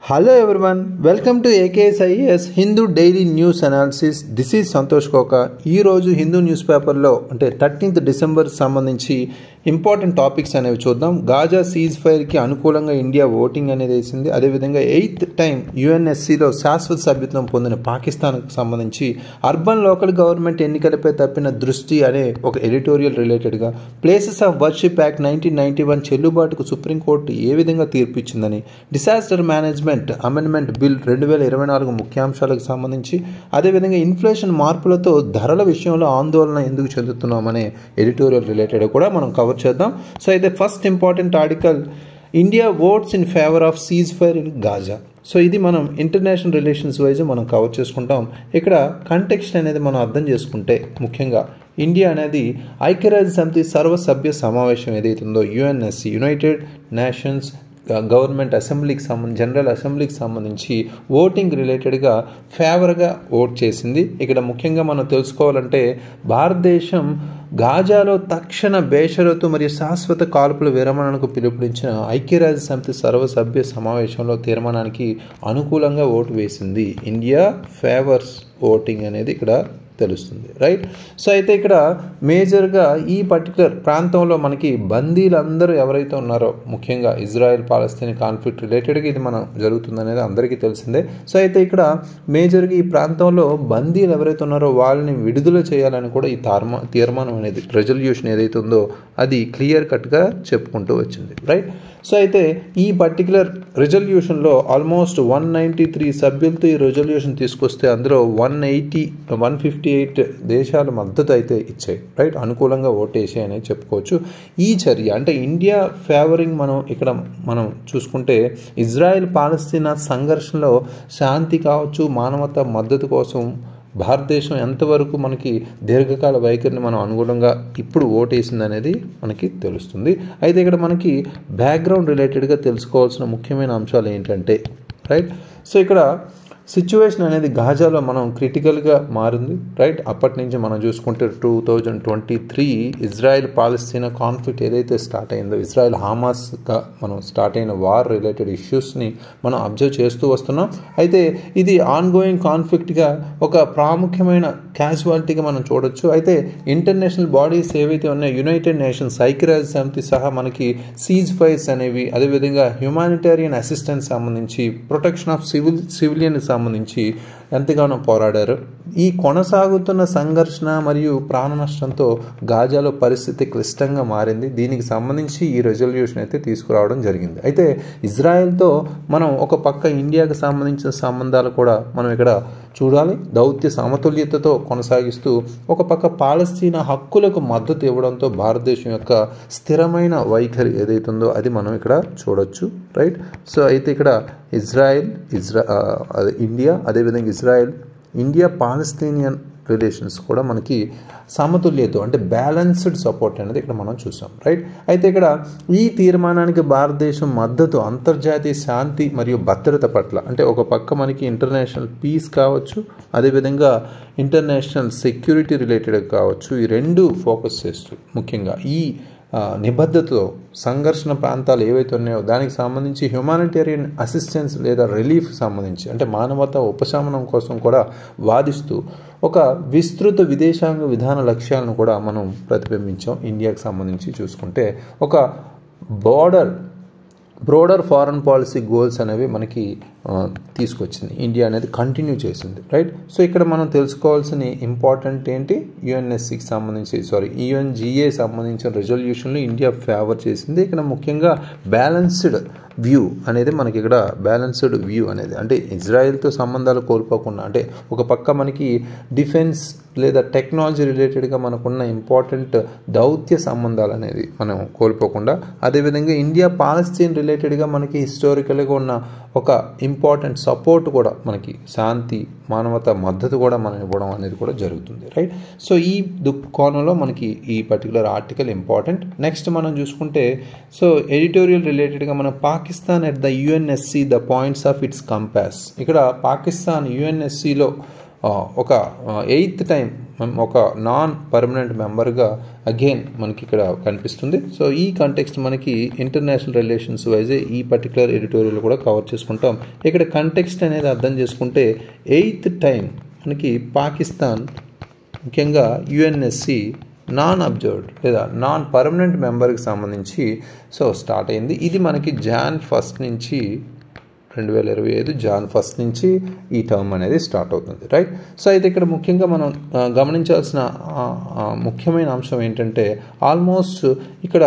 Hello everyone, welcome to AKSIS Hindu Daily News Analysis. This is Santosh Koka. ఈ రోజు Hindu news పేపర్లో అంటే 13th December సంబంధించి important topics అనేవి చూద్దాం. గాజా సీజ్ ఫైర్కి అనుకూలంగా ఇండియా ఓటింగ్ అనేది వేసింది. అదేవిధంగా 8th టైం యుఎన్ఎస్సిలో శాశ్వత సభ్యత్వం పొందిన పాకిస్తాన్కు సంబంధించి అర్బన్ లోకల్ గవర్నమెంట్ ఎన్నికలపై తప్పిన దృష్టి అనే ఒక ఎడిటోరియల్ రిలేటెడ్గా ప్లేసెస్ ఆఫ్ వర్షిప్ యాక్ట్ 1991 చెల్లుబాటుకు సుప్రీంకోర్టు ఏ విధంగా తీర్పు ఇచ్చిందని, డిసాస్టర్ మేనేజ్మెంట్ అమెండ్మెంట్ బిల్ 2024 ముఖ్యాంశాలకు సంబంధించి, అదేవిధంగా ఇన్ఫ్లేషన్ మార్పులతో ధరల విషయంలో ఆందోళన ఎందుకు చెందుతున్నామనే ఎడిటోరియల్ రిలేటెడ్ కూడా మనం కవర్ చేద్దాం. సో అయితే first important article, India votes in favour of cease fire in Gaza. So ఇది మనం ఇంటర్నేషనల్ రిలేషన్స్ వైజ్ మనం కవర్ చేసుకుంటాం. ఇక్కడ కంటెక్స్ట్ అనేది మనం అర్థం చేసుకుంటే ముఖ్యంగా ఇండియా అనేది ఐక్యరాజ్య సమితి సర్వసభ్య సమావేశం ఏదైతుందో యుఎన్ఎస్సి, యునైటెడ్ నేషన్స్ గవర్నమెంట్ అసెంబ్లీకి జనరల్ అసెంబ్లీకి సంబంధించి ఓటింగ్ రిలేటెడ్గా ఫేవర్గా ఓట్ చేసింది. ఇక్కడ ముఖ్యంగా మనం తెలుసుకోవాలంటే భారతదేశం గాజాలో తక్షణ బేషరతు మరియు శాశ్వత కాల్పుల విరమణకు పిలుపునిచ్చిన ఐక్యరాజ్య సమితి సర్వసభ్య సమావేశంలో తీర్మానానికి అనుకూలంగా ఓటు వేసింది. ఇండియా ఫేవర్స్ ఓటింగ్ అనేది ఇక్కడ తెలుస్తుంది, రైట్. సో అయితే ఇక్కడ మేజర్గా ఈ పర్టికులర్ ప్రాంతంలో మనకి బందీలందరూ ఎవరైతే ఉన్నారో, ముఖ్యంగా ఇజ్రాయెల్ పాలస్తీన్ కాన్ఫ్లిక్ట్ రిలేటెడ్గా ఇది మనం జరుగుతుందనేది అందరికీ తెలిసిందే. సో అయితే ఇక్కడ మేజర్గా ఈ ప్రాంతంలో బందీలు ఎవరైతే ఉన్నారో వాళ్ళని విడుదల చేయాలని కూడా ఈ తీర్మానం అనేది, రెజల్యూషన్ ఏదైతే ఉందో అది క్లియర్ కట్గా చెప్పుకుంటూ వచ్చింది, రైట్. సో అయితే ఈ పర్టికులర్ రెజల్యూషన్లో ఆల్మోస్ట్ 193 సభ్యులతో ఈ రెజల్యూషన్ తీసుకొస్తే అందులో 158 దేశాల మద్దతు అయితే ఇచ్చాయి, రైట్. అనుకూలంగా ఓటేసి అనేది చెప్పుకోవచ్చు. ఈ చర్య అంటే ఇండియా ఫేవరింగ్ మనం చూసుకుంటే ఇజ్రాయెల్ పాలస్తీనా సంఘర్షణలో శాంతి కావచ్చు, మానవతా మద్దతు కోసం భారతదేశం ఎంతవరకు మనకి దీర్ఘకాల వైఖరిని మనం అనుగుణంగా ఇప్పుడు ఓటేసింది అనేది మనకి తెలుస్తుంది. అయితే ఇక్కడ మనకి బ్యాక్గ్రౌండ్ రిలేటెడ్గా తెలుసుకోవాల్సిన ముఖ్యమైన అంశాలు ఏంటంటే, రైట్. సో ఇక్కడ సిచ్యువేషన్ అనేది గాజాలో మనం క్రిటికల్గా మారింది, రైట్. అప్పటి నుంచి మనం చూసుకుంటే 2023 ఇజ్రాయెల్ పాలస్తీనా కాన్ఫ్లిక్ట్ ఏదైతే స్టార్ట్ అయిందో, ఇజ్రాయెల్ హమాస్గా మనం స్టార్ట్ అయిన వార్ రిలేటెడ్ ఇష్యూస్ని మనం అబ్జర్వ్ చేస్తూ వస్తున్నాం. అయితే ఇది ఆన్గోయింగ్ కాన్ఫ్లిక్ట్గా ఒక ప్రాముఖ్యమైన క్యాజువాలిటీగా మనం చూడొచ్చు. అయితే ఇంటర్నేషనల్ బాడీస్ ఏవైతే ఉన్నాయో, యునైటెడ్ నేషన్స్, ఐక్యరాజ్య సమితి సహా మనకి సీజ్ ఫైర్స్ అనేవి, అదేవిధంగా హ్యుమానిటేరియన్ అసిస్టెన్స్ సంబంధించి, ప్రొటెక్షన్ ఆఫ్ సివిలియన్ సంబంధించి ఎంతగానో పోరాడారు. ఈ కొనసాగుతున్న సంఘర్షణ మరియు ప్రాణ నష్టంతో గాజాలో పరిస్థితి క్లిష్టంగా మారింది. దీనికి సంబంధించి ఈ రెజల్యూషన్ అయితే తీసుకురావడం జరిగింది. అయితే ఇజ్రాయెల్తో మనం ఒక పక్క ఇండియాకు సంబంధించిన సంబంధాలు కూడా మనం ఇక్కడ చూడాలి. దౌత్య సమతుల్యతతో కొనసాగిస్తూ ఒక పక్క పాలస్తీనా హక్కులకు మద్దతు ఇవ్వడంతో భారతదేశం యొక్క స్థిరమైన వైఖరి ఏదైతుందో అది మనం ఇక్కడ చూడొచ్చు, రైట్. సో అయితే ఇక్కడ ఇండియా, అదేవిధంగా ఇండియా పాలస్తీనియన్ రిలేషన్స్ కూడా మనకి సమతుల్యత అంటే బ్యాలెన్స్డ్ సపోర్ట్ అనేది ఇక్కడ మనం చూసాం, రైట్. అయితే ఇక్కడ ఈ తీర్మానానికి భారతదేశం మద్దతు అంతర్జాతీయ శాంతి మరియు భద్రత పట్ల, అంటే ఒక పక్క మనకి ఇంటర్నేషనల్ పీస్ కావచ్చు, అదేవిధంగా ఇంటర్నేషనల్ సెక్యూరిటీ రిలేటెడ్ కావచ్చు, ఈ రెండు ఫోకస్ చేస్తూ ముఖ్యంగా ఈ నిబద్ధతతో సంఘర్షణ ప్రాంతాలు ఏవైతే ఉన్నాయో దానికి సంబంధించి హ్యుమానిటేరియన్ అసిస్టెన్స్ లేదా రిలీఫ్ సంబంధించి అంటే మానవతా ఉపశమనం కోసం కూడా వాదిస్తూ ఒక విస్తృత విదేశాంగ విధాన లక్ష్యాలను కూడా మనం ప్రతిబింబించాం. ఇండియాకి సంబంధించి చూసుకుంటే ఒక బ్రోడర్ ఫారెన్ పాలసీ గోల్స్ అనేవి మనకి తీసుకొచ్చింది, ఇండియా అనేది కంటిన్యూ చేసింది, రైట్. సో ఇక్కడ మనం తెలుసుకోవాల్సిన ఇంపార్టెంట్ ఏంటి, యుఎన్జిఏ సంబంధించిన రెజల్యూషన్లో ఇండియా ఫేవర్ చేసింది. ఇక్కడ ముఖ్యంగా బ్యాలెన్స్డ్ వ్యూ అనేది మనకి ఇక్కడ బ్యాలెన్స్డ్ వ్యూ అనేది అంటే ఇజ్రాయెల్తో సంబంధాలు కోల్పోకుండా, అంటే ఒక పక్క మనకి డిఫెన్స్ లేదా టెక్నాలజీ రిలేటెడ్గా మనకున్న ఇంపార్టెంట్ దౌత్య సంబంధాలు అనేది మనం కోల్పోకుండా, అదేవిధంగా ఇండియా పాలస్తీన్ రిలేటెడ్గా మనకి హిస్టారికల్గా ఉన్న ఒక ఇంపార్టెంట్ సపోర్ట్ కూడా మనకి శాంతి, మానవతా మద్దతు కూడా మనం ఇవ్వడం అనేది కూడా జరుగుతుంది, రైట్. సో ఈ కోణంలో మనకి ఈ పర్టికులర్ ఆర్టికల్ ఇంపార్టెంట్. నెక్స్ట్ మనం చూసుకుంటే సో ఎడిటోరియల్ రిలేటెడ్గా మనం Pakistan at the UNSC the points of it's compass. ఇక్కడ పాకిస్తాన్ యుఎన్ఎస్సిలో ఒక 8th టైం ఒక నాన్ పర్మనెంట్ మెంబర్గా అగైన్ మనకి ఇక్కడ కనిపిస్తుంది. సో ఈ కంటెక్స్ట్ మనకి ఇంటర్నేషనల్ రిలేషన్స్ వైజే ఈ పర్టికులర్ ఎడిటోరియల్ కూడా కవర్ చేసుకుంటాం. ఇక్కడ కంటెక్స్ట్ అనేది అర్థం చేసుకుంటే 8th టైం మనకి పాకిస్తాన్ ముఖ్యంగా యుఎన్ఎస్సి నాన్ అబ్జర్వ్డ్ లేదా నాన్ పర్మనెంట్ మెంబర్కి సంబంధించి సో స్టార్ట్ అయింది. ఇది మనకి జాన్ 1 నుంచి 2025 జాన్ 1 నుంచి ఈ టర్మ్ అనేది స్టార్ట్ అవుతుంది, రైట్. సో అయితే ఇక్కడ ముఖ్యంగా మనం గమనించాల్సిన ముఖ్యమైన అంశం ఏంటంటే ఆల్మోస్ట్ ఇక్కడ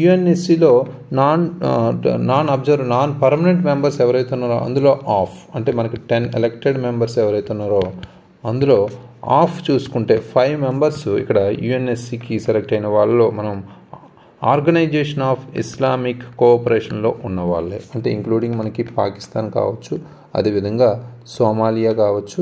యుఎన్ఎస్సిలో non observe non permanent members ఎవరైతే ఉన్నారో అందులో అంటే మనకి 10 ఎలక్టెడ్ మెంబర్స్ ఎవరైతే ఉన్నారో అందులో చూసుకుంటే 5 మెంబర్స్ ఇక్కడ యుఎన్ఎస్సికి సెలెక్ట్ అయిన వాళ్ళలో మనం ఆర్గనైజేషన్ ఆఫ్ ఇస్లామిక్ కోఆపరేషన్లో ఉన్న వాళ్ళే, అంటే ఇంక్లూడింగ్ మనకి పాకిస్తాన్ కావచ్చు, అదేవిధంగా సోమాలియా కావచ్చు,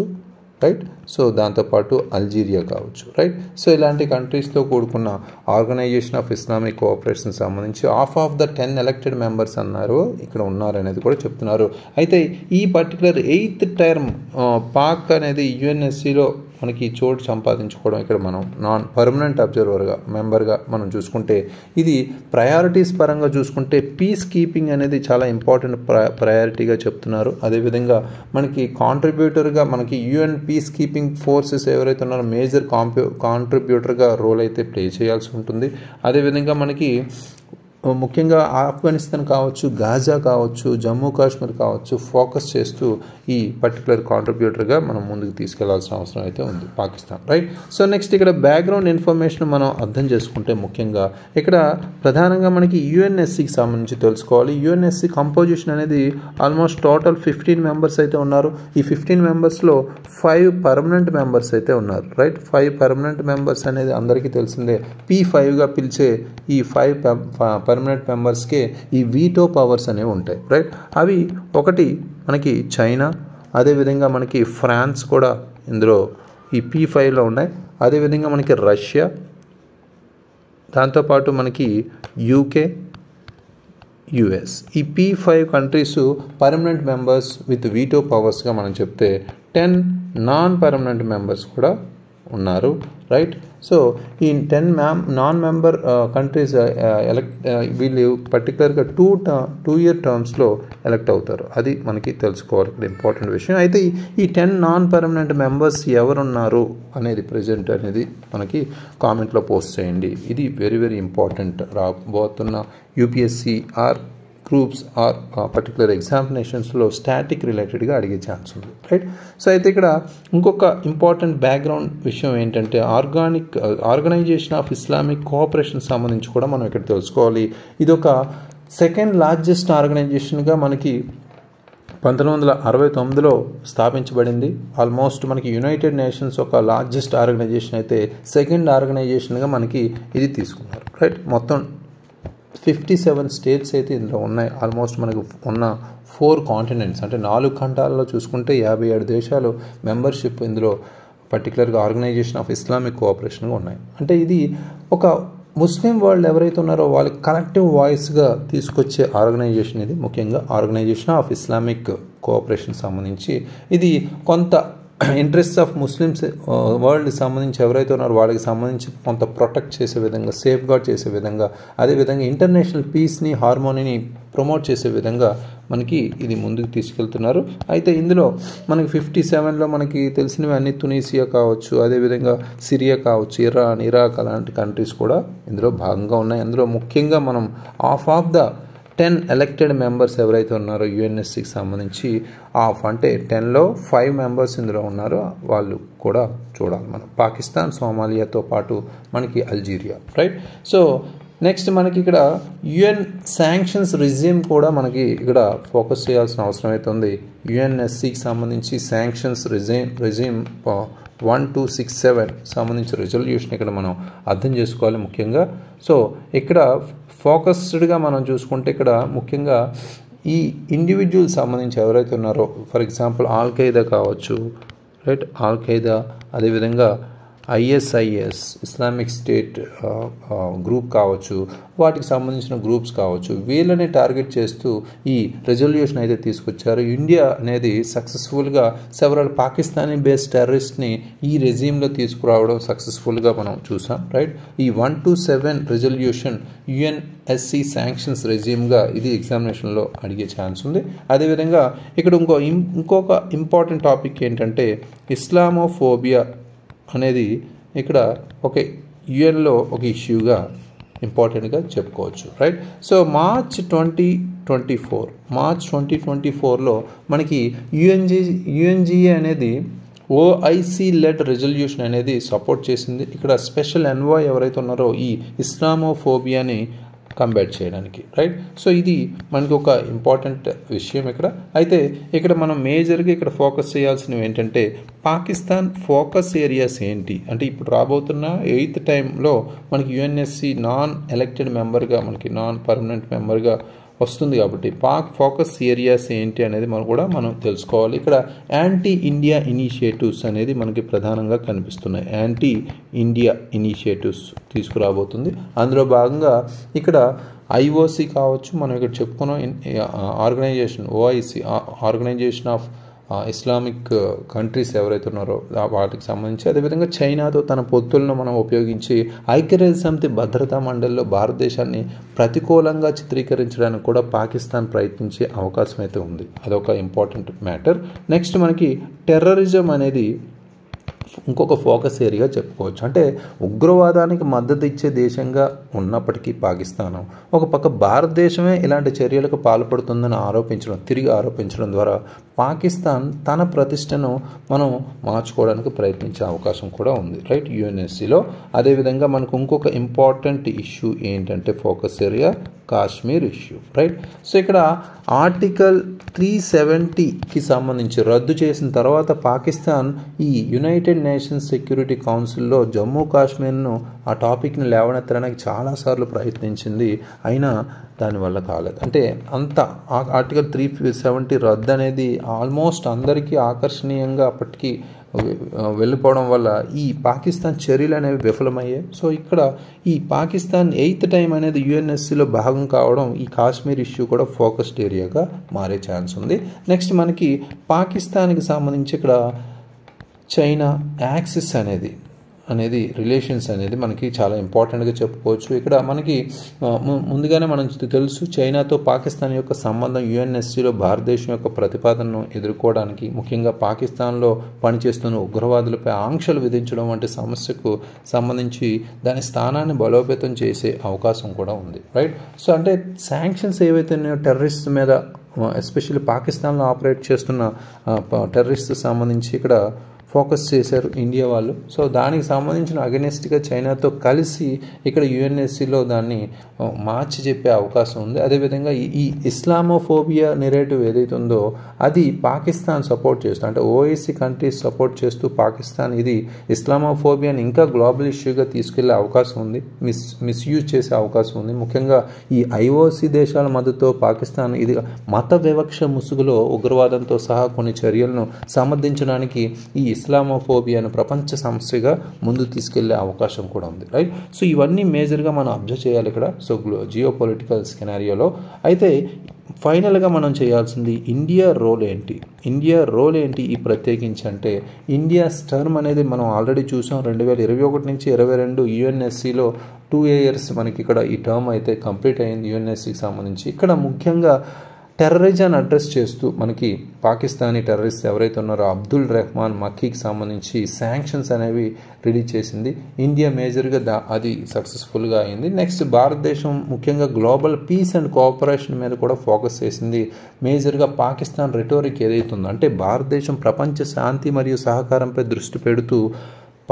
రైట్. సో దాంతోపాటు అల్జీరియా కావచ్చు, రైట్. సో ఇలాంటి కంట్రీస్తో కూడుకున్న ఆర్గనైజేషన్ ఆఫ్ ఇస్లామిక్ కోఆపరేషన్ సంబంధించి ఆఫ్ ద 10 ఎలక్టెడ్ మెంబర్స్ అన్నారు ఇక్కడ ఉన్నారనేది కూడా చెప్తున్నారు. అయితే ఈ పర్టికులర్ 8th టర్మ్ పాక్ అనేది యుఎన్ఎస్సిలో మనకి చోటు సంపాదించుకోవడం ఇక్కడ మనం నాన్ పర్మనెంట్ అబ్జర్వర్గా మెంబర్గా మనం చూసుకుంటే ఇది ప్రయారిటీస్ పరంగా చూసుకుంటే పీస్ కీపింగ్ అనేది చాలా ఇంపార్టెంట్ ప్రయారిటీగా చెప్తున్నారు. అదేవిధంగా మనకి కాంట్రిబ్యూటర్గా మనకి యుఎన్ పీస్ కీపింగ్ ఫోర్సెస్ ఎవరైతే ఉన్నారో మేజర్ కాంట్రిబ్యూటర్గా రోల్ అయితే ప్లే చేయాల్సి ఉంటుంది. అదేవిధంగా మనకి ముఖ్యంగా ఆఫ్ఘనిస్తాన్ కావచ్చు, గాజా కావచ్చు, జమ్మూ కాశ్మీర్ కావచ్చు ఫోకస్ చేస్తూ ఈ పర్టికులర్ కాంట్రిబ్యూటర్గా మనం ముందుకు తీసుకెళ్లాల్సిన అవసరం అయితే ఉంది పాకిస్తాన్, రైట్. సో నెక్స్ట్ ఇక్కడ బ్యాక్గ్రౌండ్ ఇన్ఫర్మేషన్ మనం అర్థం చేసుకుంటే ముఖ్యంగా ఇక్కడ ప్రధానంగా మనకి యుఎన్ఎస్సికి సంబంధించి తెలుసుకోవాలి. యుఎన్ఎస్సి కంపోజిషన్ అనేది ఆల్మోస్ట్ టోటల్ 15 మెంబర్స్ అయితే ఉన్నారు. ఈ 15 మెంబర్స్లో 5 పర్మనెంట్ మెంబర్స్ అయితే ఉన్నారు, రైట్. 5 పర్మనెంట్ మెంబర్స్ అనేది అందరికీ తెలిసిందే. P5గా పిలిచే ఈ 5 పర్మనెంట్ మెంబర్స్కే ఈ వీటో పవర్స్ అనేవి ఉంటాయి, రైట్. అవి ఒకటి మనకి చైనా, అదేవిధంగా మనకి ఫ్రాన్స్ కూడా ఇందులో ఈ P5లో ఉన్నాయి. అదేవిధంగా మనకి రష్యా, దాంతోపాటు మనకి యూకే, యుఎస్. ఈ P5 countries permanent members with veto పవర్స్గా మనం చెప్తే 10 నాన్ పర్మనెంట్ మెంబర్స్ కూడా ఉన్నారు, రైట్. సో ఈ 10 నాన్ మెంబర్ కంట్రీస్ వీళ్ళు పర్టికులర్గా 2 ఇయర్ టర్మ్స్లో ఎలక్ట్ అవుతారు. అది మనకి తెలుసుకోవాలి ఇక్కడ ఇంపార్టెంట్ విషయం. అయితే ఈ 10 నాన్ పర్మనెంట్ మెంబర్స్ ఎవరున్నారు అనేది ప్రజెంట్ అనేది మనకి కామెంట్లో పోస్ట్ చేయండి. ఇది వెరీ వెరీ ఇంపార్టెంట్. రాబోతున్న UPSC or groups or particular ఎగ్జామినేషన్స్లో స్టాటిక్ రిలేటెడ్గా అడిగే ఛాన్స్ ఉంది, రైట్. సో అయితే ఇక్కడ ఇంకొక ఇంపార్టెంట్ బ్యాక్గ్రౌండ్ విషయం ఏంటంటే ఆర్గనైజేషన్ ఆఫ్ ఇస్లామిక్ కోఆపరేషన్ సంబంధించి కూడా మనం ఇక్కడ తెలుసుకోవాలి. ఇది ఒక సెకండ్ లార్జెస్ట్ ఆర్గనైజేషన్గా మనకి 1969లో స్థాపించబడింది. ఆల్మోస్ట్ మనకి యునైటెడ్ నేషన్స్ ఒక లార్జెస్ట్ ఆర్గనైజేషన్ అయితే సెకండ్ ఆర్గనైజేషన్గా మనకి ఇది తీసుకున్నారు, రైట్. మొత్తం 57 స్టేట్స్ అయితే ఇందులో ఉన్నాయి. ఆల్మోస్ట్ మనకు ఉన్న 4 కాంటినెంట్స్ అంటే 4 ఖండాలలో చూసుకుంటే 57 దేశాలు మెంబర్షిప్ ఇందులో పర్టికులర్గా ఆర్గనైజేషన్ ఆఫ్ ఇస్లామిక్ కోఆపరేషన్గా ఉన్నాయి. అంటే ఇది ఒక ముస్లిం వరల్డ్ ఎవరైతే ఉన్నారో వాళ్ళకి కలెక్టివ్ వాయిస్గా తీసుకొచ్చే ఆర్గనైజేషన్ ఇది. ముఖ్యంగా ఆర్గనైజేషన్ ఆఫ్ ఇస్లామిక్ కోఆపరేషన్ సంబంధించి ఇది కొంత ఇంట్రెస్ట్ ఆఫ్ ముస్లిమ్స్ వరల్డ్కి సంబంధించి ఎవరైతే ఉన్నారో వాళ్ళకి సంబంధించి కొంత ప్రొటెక్ట్ చేసే విధంగా, సేఫ్ గార్డ్ చేసే విధంగా, అదేవిధంగా ఇంటర్నేషనల్ పీస్ని హార్మోనీని ప్రమోట్ చేసే విధంగా మనకి ఇది ముందుకు తీసుకెళ్తున్నారు. అయితే ఇందులో మనకి 57లో మనకి తెలిసినవి అన్ని తునీసియా కావచ్చు, అదేవిధంగా సిరియా కావచ్చు, ఇరాన్, ఇరాక్ అలాంటి కంట్రీస్ కూడా ఇందులో భాగంగా ఉన్నాయి. అందులో ముఖ్యంగా మనం ఆఫ్ ద 10 ఎలక్టెడ్ మెంబర్స్ ఎవరైతే ఉన్నారో యుఎన్ఎస్సికి సంబంధించి అంటే 10లో 5 మెంబర్స్ ఇందులో ఉన్నారో వాళ్ళు కూడా చూడాలి మనం. పాకిస్తాన్, సోమాలియాతో పాటు మనకి అల్జీరియా, రైట్. సో నెక్స్ట్ మనకి ఇక్కడ యుఎన్ శాంక్షన్స్ రిజిమ్ కూడా మనకి ఇక్కడ ఫోకస్ చేయాల్సిన అవసరం అయితే ఉంది. యుఎన్ఎస్సికి సంబంధించి శాంక్షన్స్ రిజిమ్ 1267 సంబంధించిన రిజల్యూషన్ ఇక్కడ మనం అర్థం చేసుకోవాలి ముఖ్యంగా. సో ఇక్కడ ఫోకస్డ్గా మనం చూసుకుంటే ఇక్కడ ముఖ్యంగా ఈ ఇండివిజువల్ సంబంధించి ఎవరైతే ఉన్నారో ఫర్ ఎగ్జాంపుల్ ఆల్ ఖైదా కావచ్చు, రైట్. ఆల్ ఖైదా, అదేవిధంగా ISIS ఇస్లామిక్ స్టేట్ గ్రూప్ కావచ్చు, వాటికి సంబంధించిన గ్రూప్స్ కావచ్చు, వీళ్ళని టార్గెట్ చేస్తూ ఈ రెజల్యూషన్ అయితే తీసుకొచ్చారు. ఇండియా అనేది సక్సెస్ఫుల్గా సెవరల్ పాకిస్తానీ బేస్డ్ టెర్రరిస్ట్ని ఈ రెజీమ్లో తీసుకురావడం సక్సెస్ఫుల్గా మనం చూసాం. రైట్, ఈ 127 రెజల్యూషన్ UNSC శాంక్షన్స్ రెజీమ్గా ఇది ఎగ్జామినేషన్లో అడిగే ఛాన్స్ ఉంది. అదేవిధంగా ఇక్కడ ఇంకొక ఇంపార్టెంట్ టాపిక్ ఏంటంటే ఇస్లామోఫోబియా అనేది ఇక్కడ ఒక యుఎన్లో ఒక ఇష్యూగా ఇంపార్టెంట్గా చెప్పుకోవచ్చు. రైట్, సో మార్చ్ 2024లో మనకి యుఎన్జిఏ అనేది OIC లెడ్ రెజల్యూషన్ అనేది సపోర్ట్ చేసింది. ఇక్కడ స్పెషల్ ఎన్వాయ్ ఎవరైతే ఉన్నారో ఈ ఇస్లామోఫోబియాని కంబాట్ చేయడానికి. రైట్, సో ఇది మనకి ఒక ఇంపార్టెంట్ విషయం ఇక్కడ. అయితే ఇక్కడ మనం మేజర్గా ఇక్కడ ఫోకస్ చేయాల్సినవి ఏంటంటే పాకిస్తాన్ ఫోకస్ ఏరియాస్ ఏంటి అంటే ఇప్పుడు రాబోతున్న 8th టైంలో మనకి UNSC నాన్ ఎలక్టెడ్ మెంబర్గా, మనకి నాన్ పర్మనెంట్ మెంబర్గా వస్తుంది కాబట్టి పాక్ ఫోకస్ ఏరియాస్ ఏంటి అనేది మనం తెలుసుకోవాలి. ఇక్కడ యాంటీ ఇండియా ఇనిషియేటివ్స్ అనేది మనకి ప్రధానంగా కనిపిస్తున్నాయి. యాంటీ ఇండియా ఇనిషియేటివ్స్ తీసుకురాబోతుంది. అందులో భాగంగా ఇక్కడ IOC కావచ్చు, మనం ఇక్కడ చెప్పుకున్నాం organisation OIC organisation of Islamic countries ఎవరైతే ఉన్నారో వాటికి సంబంధించి, అదేవిధంగా చైనాతో తన పొత్తులను మనం ఉపయోగించి ఐక్యరాజ్యసమితి భద్రతా మండలిలో భారతదేశాన్ని ప్రతికూలంగా చిత్రీకరించడానికి కూడా పాకిస్తాన్ ప్రయత్నించే అవకాశం అయితే ఉంది. అదొక ఇంపార్టెంట్ మ్యాటర్. నెక్స్ట్ మనకి టెర్రరిజం అనేది ఇంకొక ఫోకస్ ఏరియా చెప్పుకోవచ్చు. అంటే ఉగ్రవాదానికి మద్దతు ఇచ్చే దేశంగా ఉన్నప్పటికీ పాకిస్తాన్ ఒక పక్క భారతదేశమే ఇలాంటి చర్యలకు పాల్పడుతుందని తిరిగి ఆరోపించడం ద్వారా పాకిస్తాన్ తన ప్రతిష్టను మనం మార్చుకోవడానికి ప్రయత్నించే అవకాశం కూడా ఉంది. రైట్, UNSCలో. అదేవిధంగా మనకు ఇంకొక ఇంపార్టెంట్ ఇష్యూ ఏంటంటే focus area Kashmir issue. Right, so ఇక్కడ ఆర్టికల్ 370కి సంబంధించి రద్దు చేసిన తర్వాత పాకిస్తాన్ ఈ యునైటెడ్ నేషన్స్ సెక్యూరిటీ కౌన్సిల్లో జమ్మూ కాశ్మీర్ను ఆ టాపిక్ని లేవనెత్తడానికి చాలాసార్లు ప్రయత్నించింది, అయినా దానివల్ల కాలేదు. అంటే అంత ఆర్టికల్ 370 రద్దు అనేది ఆల్మోస్ట్ అందరికీ ఆకర్షణీయంగా అప్పటికి వెళ్ళిపోవడం వల్ల ఈ పాకిస్తాన్ చర్యలు అనేవి విఫలమయ్యాయి. సో ఇక్కడ ఈ పాకిస్తాన్ 8th టైం అనేది UNSCలో భాగం కావడం ఈ కాశ్మీర్ ఇష్యూ కూడా ఫోకస్డ్ ఏరియాగా మారే ఛాన్స్ ఉంది. నెక్స్ట్ మనకి పాకిస్తాన్కి సంబంధించి ఇక్కడ చైనా యాక్సిస్ అనేది రిలేషన్స్ అనేది మనకి చాలా ఇంపార్టెంట్గా చెప్పుకోవచ్చు. ఇక్కడ మనకి ముందుగానే మనం తెలుసు చైనాతో పాకిస్తాన్ యొక్క సంబంధం UNSCలో భారతదేశం యొక్క ప్రతిపాదనను ఎదుర్కోవడానికి, ముఖ్యంగా పాకిస్తాన్లో పనిచేస్తున్న ఉగ్రవాదులపై ఆంక్షలు విధించడం వంటి సమస్యకు సంబంధించి దాని స్థానాన్ని బలోపేతం చేసే అవకాశం కూడా ఉంది. రైట్, సో అంటే శాంక్షన్స్ ఏవైతే ఉన్నాయో టెర్రరిస్ట్ మీద, ఎస్పెషల్లీ పాకిస్తాన్లో ఆపరేట్ చేస్తున్న టెర్రరిస్ట్ సంబంధించి ఇక్కడ ఫోకస్ చేశారు ఇండియా వాళ్ళు. సో దానికి సంబంధించిన అగెనిస్ట్గా చైనాతో కలిసి ఇక్కడ UNSCలో దాన్ని మార్చి చెప్పే అవకాశం ఉంది. అదేవిధంగా ఈ ఇస్లామోఫోబియా నెరేటివ్ ఏదైతే ఉందో అది పాకిస్తాన్ సపోర్ట్ చేస్తూ, అంటే OIC కంట్రీస్ సపోర్ట్ చేస్తూ పాకిస్తాన్ ఇది ఇస్లామోఫోబియాని ఇంకా గ్లోబల్ ఇష్యూగా తీసుకెళ్లే అవకాశం ఉంది, మిస్యూజ్ చేసే అవకాశం ఉంది. ముఖ్యంగా ఈ IOC దేశాల మద్దతుతో పాకిస్తాన్ ఇది మత వివక్ష ముసుగులో ఉగ్రవాదంతో సహా కొన్ని చర్యలను సమర్థించడానికి ఈ ఇస్లామోఫోబియాను ప్రపంచ సమస్యగా ముందు తీసుకెళ్లే అవకాశం కూడా ఉంది. రైట్, సో ఇవన్నీ మేజర్గా మనం అబ్జర్వ్ చేయాలి ఇక్కడ. సో జియో పొలిటికల్ స్కెనారియోలో అయితే ఫైనల్గా మనం చేయాల్సింది ఇండియా రోల్ ఏంటి ఈ ప్రత్యేకించి అంటే ఇండియా టర్మ్ అనేది మనం ఆల్రెడీ చూసాం. 2021 నుంచి 2022 UNSCలో 2 years మనకి ఇక్కడ ఈ టర్మ్ అయితే కంప్లీట్ అయింది UNSCకి సంబంధించి. ఇక్కడ ముఖ్యంగా టెర్రరిజాన్ని అడ్రస్ చేస్తూ మనకి పాకిస్తానీ టెర్రరిస్ట్ ఎవరైతే ఉన్నారో అబ్దుల్ రెహమాన్ మక్కీకి సంబంధించి శాంక్షన్స్ అనేవి రిలీజ్ చేసింది ఇండియా. మేజర్గా అది సక్సెస్ఫుల్గా అయింది. నెక్స్ట్ భారతదేశం ముఖ్యంగా గ్లోబల్ పీస్ అండ్ కోఆపరేషన్ మీద కూడా ఫోకస్ చేసింది. మేజర్గా పాకిస్తాన్ రెటోరిక్ ఏదైతే ఉందో, అంటే భారతదేశం ప్రపంచ శాంతి మరియు సహకారంపై దృష్టి పెడుతూ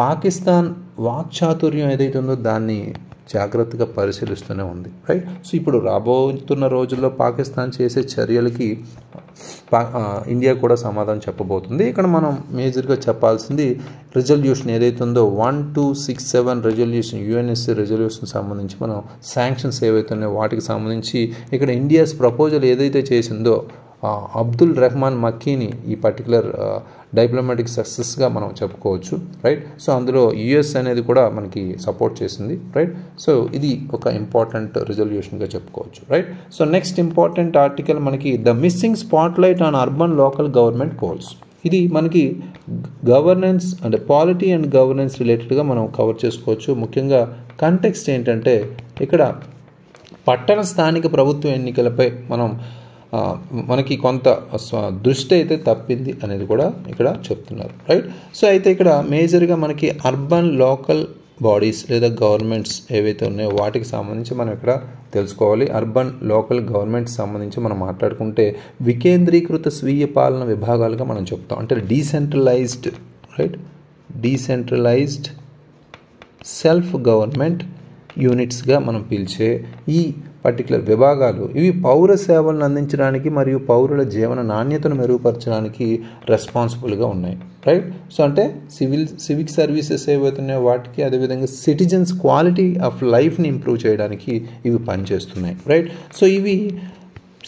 పాకిస్తాన్ వాక్చాతుర్యం ఏదైతే ఉందో దాన్ని జాగ్రత్తగా పరిశీలిస్తూనే ఉంది. రైట్, సో ఇప్పుడు రాబోతున్న రోజుల్లో పాకిస్తాన్ చేసే చర్యలకి ఇండియా కూడా సమాధానం చెప్పబోతుంది. ఇక్కడ మనం మేజర్గా చెప్పాల్సింది రెజల్యూషన్ ఏదైతే ఉందో 1267 రెజల్యూషన్, UNSC రెజల్యూషన్ సంబంధించి మనం శాంక్షన్స్ ఏవైతే ఉన్నాయో వాటికి సంబంధించి ఇక్కడ ఇండియాస్ ప్రపోజల్ ఏదైతే చేసిందో అబ్దుల్ రెహమాన్ మక్కీని ఈ పర్టికులర్ డిప్లొమాటిక్ సక్సెస్గా మనం చెప్పుకోవచ్చు, రైట్. సో అందులో యుఎస్ అనేది కూడా మనకి సపోర్ట్ చేసింది, రైట్. సో ఇది ఒక ఇంపార్టెంట్ రిజల్యూషన్గా చెప్పుకోవచ్చు, right. So next important article మనకి the missing spotlight on urban local government goals. ఇది మనకి గవర్నెన్స్ అంటే పాలిటీ అండ్ గవర్నెన్స్ రిలేటెడ్గా మనం కవర్ చేసుకోవచ్చు. ముఖ్యంగా కంటెక్స్ట్ ఏంటంటే ఇక్కడ పట్టణ స్థానిక ప్రభుత్వ ఎన్నికలపై మనకి కొంత దృష్టి అయితే తప్పింది అనేది కూడా ఇక్కడ చెప్తున్నారు, రైట్. సో అయితే ఇక్కడ మేజర్గా మనకి అర్బన్ లోకల్ బాడీస్ లేదా గవర్నమెంట్స్ ఏవైతే ఉన్నాయో వాటికి సంబంధించి మనం ఇక్కడ తెలుసుకోవాలి. అర్బన్ లోకల్ గవర్నమెంట్స్ సంబంధించి మనం మాట్లాడుకుంటే వికేంద్రీకృత స్వీయ పాలన విభాగాలుగా మనం చెప్తాం. అంటే decentralised, right, decentralised self government యూనిట్స్గా మనం పిలిచే ఈ పర్టికులర్ విభాగాలు ఇవి పౌర సేవలను అందించడానికి మరియు పౌరుల జీవన నాణ్యతను మెరుగుపరచడానికి రెస్పాన్సిబుల్గా ఉన్నాయి, రైట్. సో అంటే సివిక్ సర్వీసెస్ ఏవైతున్నాయో వాటికి, అదేవిధంగా సిటిజన్స్ క్వాలిటీ ఆఫ్ లైఫ్ని ఇంప్రూవ్ చేయడానికి ఇవి పనిచేస్తున్నాయి, రైట్. సో ఇవి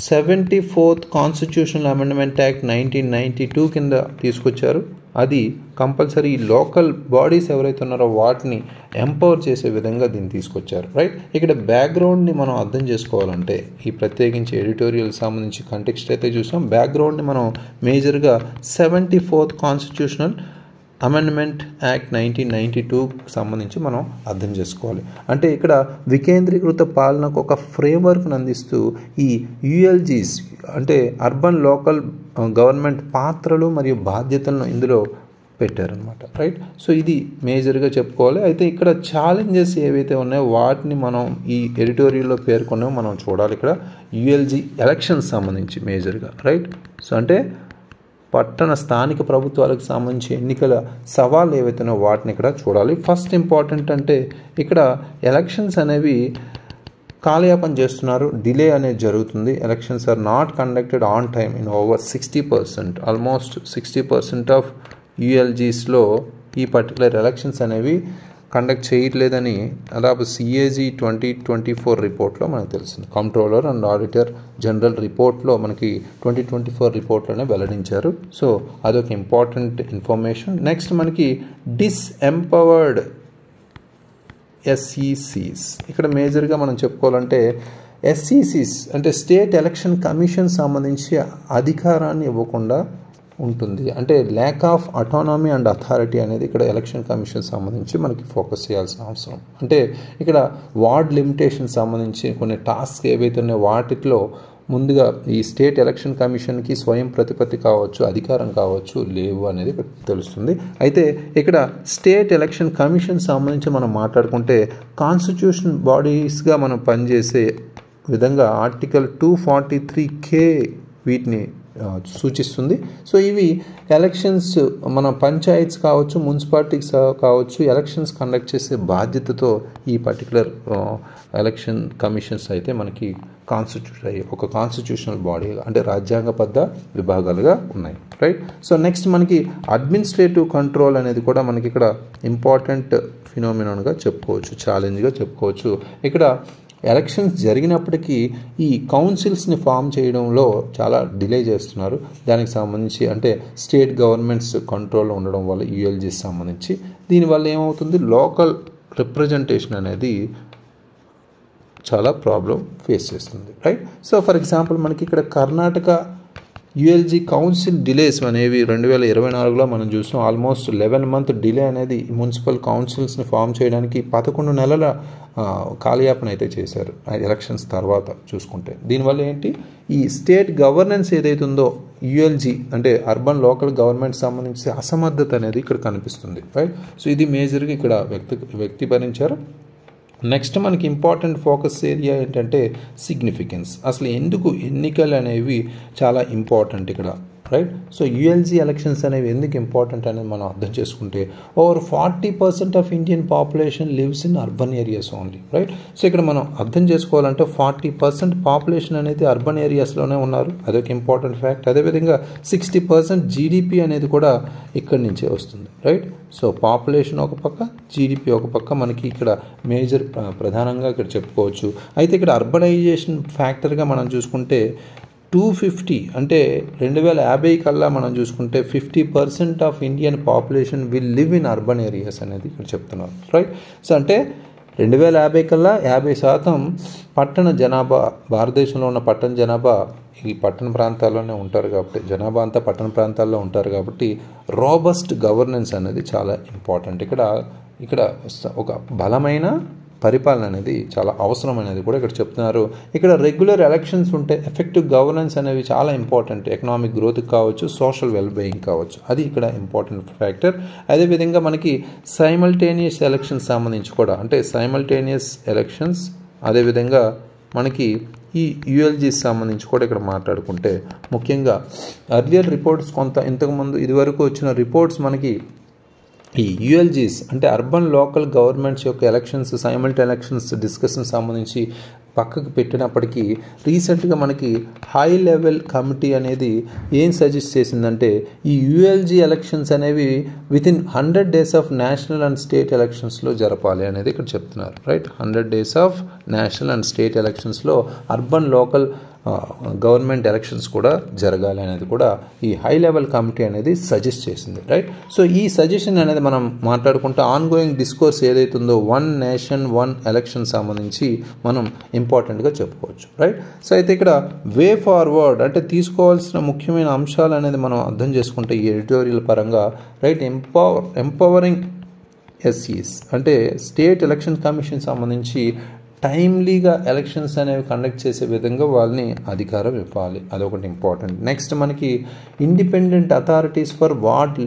74th కాన్స్టిట్యూషనల్ అమెండ్మెంట్ యాక్ట్ 1992 కింద తీసుకొచ్చారు. అది కంపల్సరీ లోకల్ బాడీస్ ఎవరైతే ఉన్నారో వాటిని ఎంపవర్ చేసే విధంగా దీన్ని తీసుకొచ్చారు, రైట్. ఇక్కడ బ్యాక్గ్రౌండ్ని మనం అర్థం చేసుకోవాలంటే ఈ ప్రత్యేకించి ఎడిటోరియల్ సంబంధించి కంటెక్స్ట్ అయితే చూసాం. బ్యాక్గ్రౌండ్ని మనం మేజర్గా 74th కాన్స్టిట్యూషనల్ అమెండ్మెంట్ యాక్ట్ 1992 సంబంధించి మనం అర్థం చేసుకోవాలి. అంటే ఇక్కడ వికేంద్రీకృత పాలనకు ఒక ఫ్రేమ్వర్క్ను అందిస్తూ ఈ యుఎల్జీస్ అంటే అర్బన్ లోకల్ గవర్నమెంట్ పాత్రలు మరియు బాధ్యతలను ఇందులో పెట్టారనమాట, రైట్. సో ఇది మేజర్గా చెప్పుకోవాలి. అయితే ఇక్కడ ఛాలెంజెస్ ఏవైతే ఉన్నాయో వాటిని మనం ఈ ఎడిటోరియల్లో పేర్కొన్నామో మనం చూడాలి. ఇక్కడ యుఎల్జీ ఎలక్షన్స్ సంబంధించి మేజర్గా, రైట్. సో అంటే పట్టణ స్థానిక ప్రభుత్వాలకు సంబంధించి ఎన్నికల సవాళ్ళు ఏవైతున్నాయో వాటిని ఇక్కడ చూడాలి. ఫస్ట్ ఇంపార్టెంట్ అంటే ఇక్కడ ఎలక్షన్స్ అనేవి కాలయాపన చేస్తున్నారు, డిలే అనేది జరుగుతుంది. Elections are not conducted on time in over 60%, almost 60% of యుఎల్జీస్లో ఈ పర్టికులర్ ఎలక్షన్స్ అనేవి కండక్ట్ చేయట్లేదని దాదాపు సిఏజీ 2024 రిపోర్ట్లో మనకు తెలిసింది. కంట్రోలర్ అండ్ ఆడిటర్ జనరల్ రిపోర్ట్లో మనకి 2024 రిపోర్ట్లోనే వెల్లడించారు. సో అదొక ఇంపార్టెంట్ ఇన్ఫర్మేషన్. నెక్స్ట్ మనకి డిస్ఎంపవర్డ్ ఎస్ఈసీస్. ఇక్కడ మేజర్గా మనం చెప్పుకోవాలంటే ఎస్ఈసీస్ అంటే స్టేట్ ఎలక్షన్ కమిషన్ సంబంధించి అధికారాన్ని ఇవ్వకుండా ఉంటుంది. అంటే lack of autonomy and authority అనేది ఇక్కడ ఎలక్షన్ కమిషన్ సంబంధించి మనకి ఫోకస్ చేయాల్సిన అవసరం. అంటే ఇక్కడ వార్డ్ లిమిటేషన్ సంబంధించి కొన్ని టాస్క్ ఏవైతే ఉన్నాయో వాటిలో ముందుగా ఈ స్టేట్ ఎలక్షన్ కమిషన్కి స్వయం ప్రతిపత్తి కావచ్చు, అధికారం కావచ్చు, లేవు అనేది తెలుస్తుంది. అయితే ఇక్కడ స్టేట్ ఎలక్షన్ కమిషన్ సంబంధించి మనం మాట్లాడుకుంటే కాన్స్టిట్యూషన్ బాడీస్గా మనం పనిచేసే విధంగా ఆర్టికల్ 243K వీటిని సూచిస్తుంది. సో ఇవి ఎలక్షన్స్ మన పంచాయత్స్ కావచ్చు, మున్సిపాలిటీస్ కావచ్చు, ఎలక్షన్స్ కండక్ట్ చేసే బాధ్యతతో ఈ పర్టికులర్ ఎలక్షన్ కమిషన్స్ అయితే మనకి కాన్స్టిట్యూట్ అయ్యి ఒక కాన్స్టిట్యూషనల్ బాడీ అంటే రాజ్యాంగబద్ధ విభాగాలుగా ఉన్నాయి, రైట్. సో నెక్స్ట్ మనకి అడ్మినిస్ట్రేటివ్ కంట్రోల్ అనేది కూడా మనకి ఇక్కడ ఇంపార్టెంట్ ఫినోమినాన్గా చెప్పుకోవచ్చు, ఛాలెంజ్గా చెప్పుకోవచ్చు. ఇక్కడ ఎలక్షన్స్ జరిగినప్పటికీ ఈ కౌన్సిల్స్ని ఫామ్ చేయడంలో చాలా డిలే చేస్తున్నారు. దానికి సంబంధించి అంటే స్టేట్ గవర్నమెంట్స్ కంట్రోల్లో ఉండడం వల్ల యుఎల్జీస్ సంబంధించి దీనివల్ల ఏమవుతుంది, లోకల్ రిప్రజెంటేషన్ అనేది చాలా ప్రాబ్లం ఫేస్ చేస్తుంది, రైట్. సో ఫర్ ఎగ్జాంపుల్ మనకి ఇక్కడ కర్ణాటక యుఎల్జీ కౌన్సిల్ డిలేస్ అనేవి 2024లో మనం చూసాం. ఆల్మోస్ట్ 11 month డిలే అనేది మున్సిపల్ కౌన్సిల్స్ని ఫామ్ చేయడానికి 11 నెలల కాలయాపన అయితే చేశారు ఎలక్షన్స్ తర్వాత చూసుకుంటే. దీనివల్ల ఏంటి, ఈ స్టేట్ గవర్నెన్స్ ఏదైతే ఉందో యుఎల్జీ అంటే అర్బన్ లోకల్ గవర్నమెంట్ సంబంధించి అసమర్థత అనేది ఇక్కడ కనిపిస్తుంది, రైట్. సో ఇది మేజర్గా ఇక్కడ వ్యక్తీకరించారు. నెక్స్ట్ మనకి ఇంపార్టెంట్ ఫోకస్ ఏరియా ఏంటంటే సిగ్నిఫికెన్స్. అసలు ఎందుకు ఎన్నికలు అనేవి చాలా ఇంపార్టెంట్ ఇక్కడ, రైట్. సో యుఎల్జీ ఎలక్షన్స్ అనేవి ఎందుకు ఇంపార్టెంట్ అనేది మనం అర్థం చేసుకుంటే over 40% of Indian population lives in urban areas only, right. So ఇక్కడ మనం అర్థం చేసుకోవాలంటే 40% పాపులేషన్ అనేది అర్బన్ ఏరియాస్లోనే ఉన్నారు, అదొక ఇంపార్టెంట్ ఫ్యాక్ట్. అదేవిధంగా 60% జీడిపి అనేది కూడా ఇక్కడి నుంచే వస్తుంది, రైట్. సో పాపులేషన్ ఒక పక్క, జీడిపి ఒక పక్క మనకి ఇక్కడ మేజర్ ప్రధానంగా ఇక్కడ చెప్పుకోవచ్చు. అయితే ఇక్కడ అర్బనైజేషన్ ఫ్యాక్టర్గా మనం చూసుకుంటే 250 అంటే 2050 కల్లా మనం చూసుకుంటే 50% of Indian population will live in urban areas అనేది ఇక్కడ చెప్తున్నారు, రైట్. సో అంటే 2050 కల్లా 50% పట్టణ జనాభా, భారతదేశంలో ఉన్న పట్టణ జనాభా ఈ పట్టణ ప్రాంతాల్లోనే ఉంటారు కాబట్టి, జనాభా అంతా పట్టణ ప్రాంతాల్లో ఉంటారు కాబట్టి రాబస్ట్ గవర్నెన్స్ అనేది చాలా ఇంపార్టెంట్. ఇక్కడ ఒక బలమైన పరిపాలన అనేది చాలా అవసరమైనది కూడా ఇక్కడ చెప్తున్నారు. ఇక్కడ రెగ్యులర్ ఎలక్షన్స్ ఉంటే ఎఫెక్టివ్ గవర్నెన్స్ అనేవి చాలా ఇంపార్టెంట్. ఎకనామిక్ గ్రోత్కి కావచ్చు, సోషల్ వెల్బీయింగ్ కావచ్చు, అది ఇక్కడ ఇంపార్టెంట్ ఫ్యాక్టర్. అదేవిధంగా మనకి సైమల్టేనియస్ ఎలక్షన్స్ సంబంధించి కూడా, అంటే సైమల్టేనియస్ ఎలక్షన్స్, అదేవిధంగా మనకి ఈ యూఎల్జీస్ సంబంధించి కూడా ఇక్కడ మాట్లాడుకుంటే ముఖ్యంగా అర్లియర్ రిపోర్ట్స్ ఇంతకుముందు ఇదివరకు వచ్చిన రిపోర్ట్స్ మనకి ఈ యూఎల్జీస్ అంటే అర్బన్ లోకల్ గవర్నమెంట్స్ యొక్క ఎలక్షన్స్, సైమల్టేనియస్ ఎలక్షన్స్ డిస్కషన్ సంబంధించి పక్కకు పెట్టినప్పటికీ రీసెంట్గా మనకి హై లెవెల్ కమిటీ అనేది ఏం సజెస్ట్ చేసిందంటే ఈ యూఎల్జీ ఎలక్షన్స్ అనేవి within 100 days of national and state ఎలక్షన్స్లో జరపాలి అనేది ఇక్కడ చెప్తున్నారు, right. 100 days of national and state ఎలక్షన్స్లో అర్బన్ లోకల్ గవర్నమెంట్ ఎలక్షన్స్ కూడా జరగాలి అనేది కూడా ఈ హై లెవెల్ కమిటీ అనేది సజెస్ట్ చేసింది, రైట్. సో ఈ సజెషన్ అనేది మనం మాట్లాడుకుంటే ఆన్గోయింగ్ డిస్కోర్స్ ఏదైతుందో వన్ నేషన్ వన్ ఎలక్షన్ సంబంధించి మనం ఇంపార్టెంట్గా చెప్పుకోవచ్చు, రైట్. సో అయితే ఇక్కడ వే ఫార్వర్డ్ అంటే తీసుకోవాల్సిన ముఖ్యమైన అంశాలు అనేది మనం అర్థం చేసుకుంటే ఈ ఎడిటోరియల్ పరంగా, రైట్. ఎంపవరింగ్ ఎస్సీస్ అంటే స్టేట్ ఎలక్షన్ కమిషన్ సంబంధించి టైమ్లీగా ఎలక్షన్స్ అనేవి కండక్ట్ చేసే విధంగా వాళ్ళని అధికారం ఇవ్వాలి, అదొకటి ఇంపార్టెంట్. నెక్స్ట్ మనకి independent authorities for ward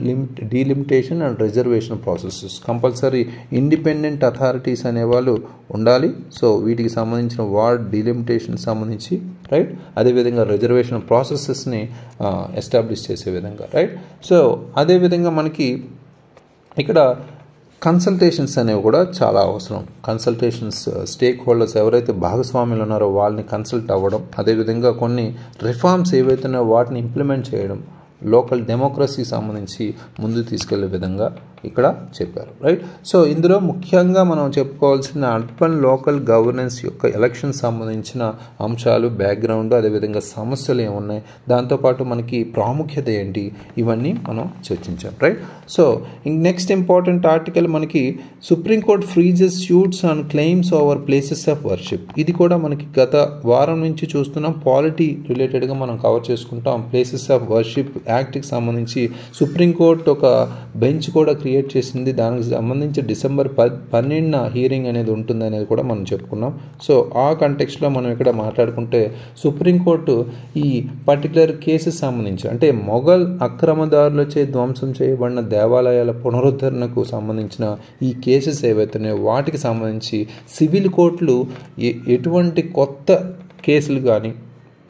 delimitation and reservation processes, compulsory independent authorities అనేవాళ్ళు ఉండాలి. సో వీటికి సంబంధించిన వార్డ్ డీలిమిటేషన్ సంబంధించి, రైట్. అదేవిధంగా రిజర్వేషన్ ప్రాసెసెస్ని ఎస్టాబ్లిష్ చేసే విధంగా, రైట్. సో అదేవిధంగా మనకి ఇక్కడ కన్సల్టేషన్స్ అనేవి కూడా చాలా అవసరం. కన్సల్టేషన్స్, స్టేక్ హోల్డర్స్ ఎవరైతే భాగస్వాములు ఉన్నారో వాళ్ళని కన్సల్ట్ అవ్వడం, అదేవిధంగా కొన్ని రిఫార్మ్స్ ఏవైతే ఉన్నాయో వాటిని ఇంప్లిమెంట్ చేయడం, లోకల్ డెమోక్రసీ సంబంధించి ముందుకు తీసుకెళ్లే విధంగా ఇక్కడ చెప్పారు, రైట్. సో ఇందులో ముఖ్యంగా మనం చెప్పుకోవాల్సిన అర్బన్ లోకల్ గవర్నెన్స్ యొక్క ఎలక్షన్ సంబంధించిన అంశాలు, బ్యాక్గ్రౌండ్, అదేవిధంగా సమస్యలు ఏమున్నాయి, దాంతోపాటు మనకి ప్రాముఖ్యత ఏంటి, ఇవన్నీ మనం చర్చించాం, right. So next important article మనకి supreme court freezes suits on claims over places of worship. ఇది కూడా మనకి గత వారం నుంచి చూస్తున్నాం, పాలిటీ రిలేటెడ్గా మనం కవర్ చేసుకుంటాం. ప్లేసెస్ ఆఫ్ వర్షిప్ యాక్ట్కి సంబంధించి సుప్రీంకోర్టు ఒక బెంచ్ కూడా క్రియేట్ చేసింది. దానికి సంబంధించి December 12న హీరింగ్ అనేది ఉంటుంది అనేది కూడా మనం చెప్పుకున్నాం. సో ఆ కంటెక్స్ట్లో మనం ఇక్కడ మాట్లాడుకుంటే సుప్రీంకోర్టు ఈ పర్టికులర్ కేసెస్ సంబంధించి, అంటే మొఘల్ అక్రమదారులచే ధ్వంసం చేయబడిన దేవాలయాల పునరుద్ధరణకు సంబంధించిన ఈ కేసెస్ ఏవైతున్నాయో వాటికి సంబంధించి సివిల్ కోర్టులు ఎటువంటి కొత్త కేసులు కానీ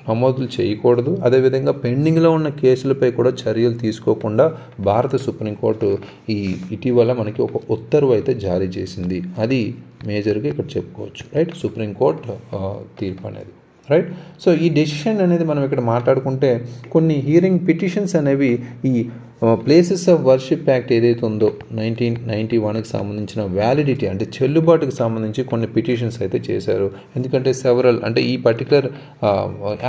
నమోదులు చేయకూడదు. అదేవిధంగా పెండింగ్లో ఉన్న కేసులపై కూడా చర్యలు తీసుకోకుండా భారత సుప్రీంకోర్టు ఇటీవల మనకి ఒక ఉత్తర్వు అయితే జారీ చేసింది. అది మేజర్గా ఇక్కడ చెప్పుకోవచ్చు, రైట్. సుప్రీంకోర్టు తీర్పు అనేది, రైట్. సో ఈ డెసిషన్ అనేది మనం ఇక్కడ మాట్లాడుకుంటే కొన్ని హీరింగ్ పిటిషన్స్ అనేవి ఈ ప్లేసెస్ ఆఫ్ వర్షిప్ యాక్ట్ ఏదైతే ఉందో 1991కి సంబంధించిన వ్యాలిడిటీ అంటే చెల్లుబాటుకు సంబంధించి కొన్ని పిటిషన్స్ అయితే చేశారు. ఎందుకంటే సెవరల్ అంటే ఈ పర్టికులర్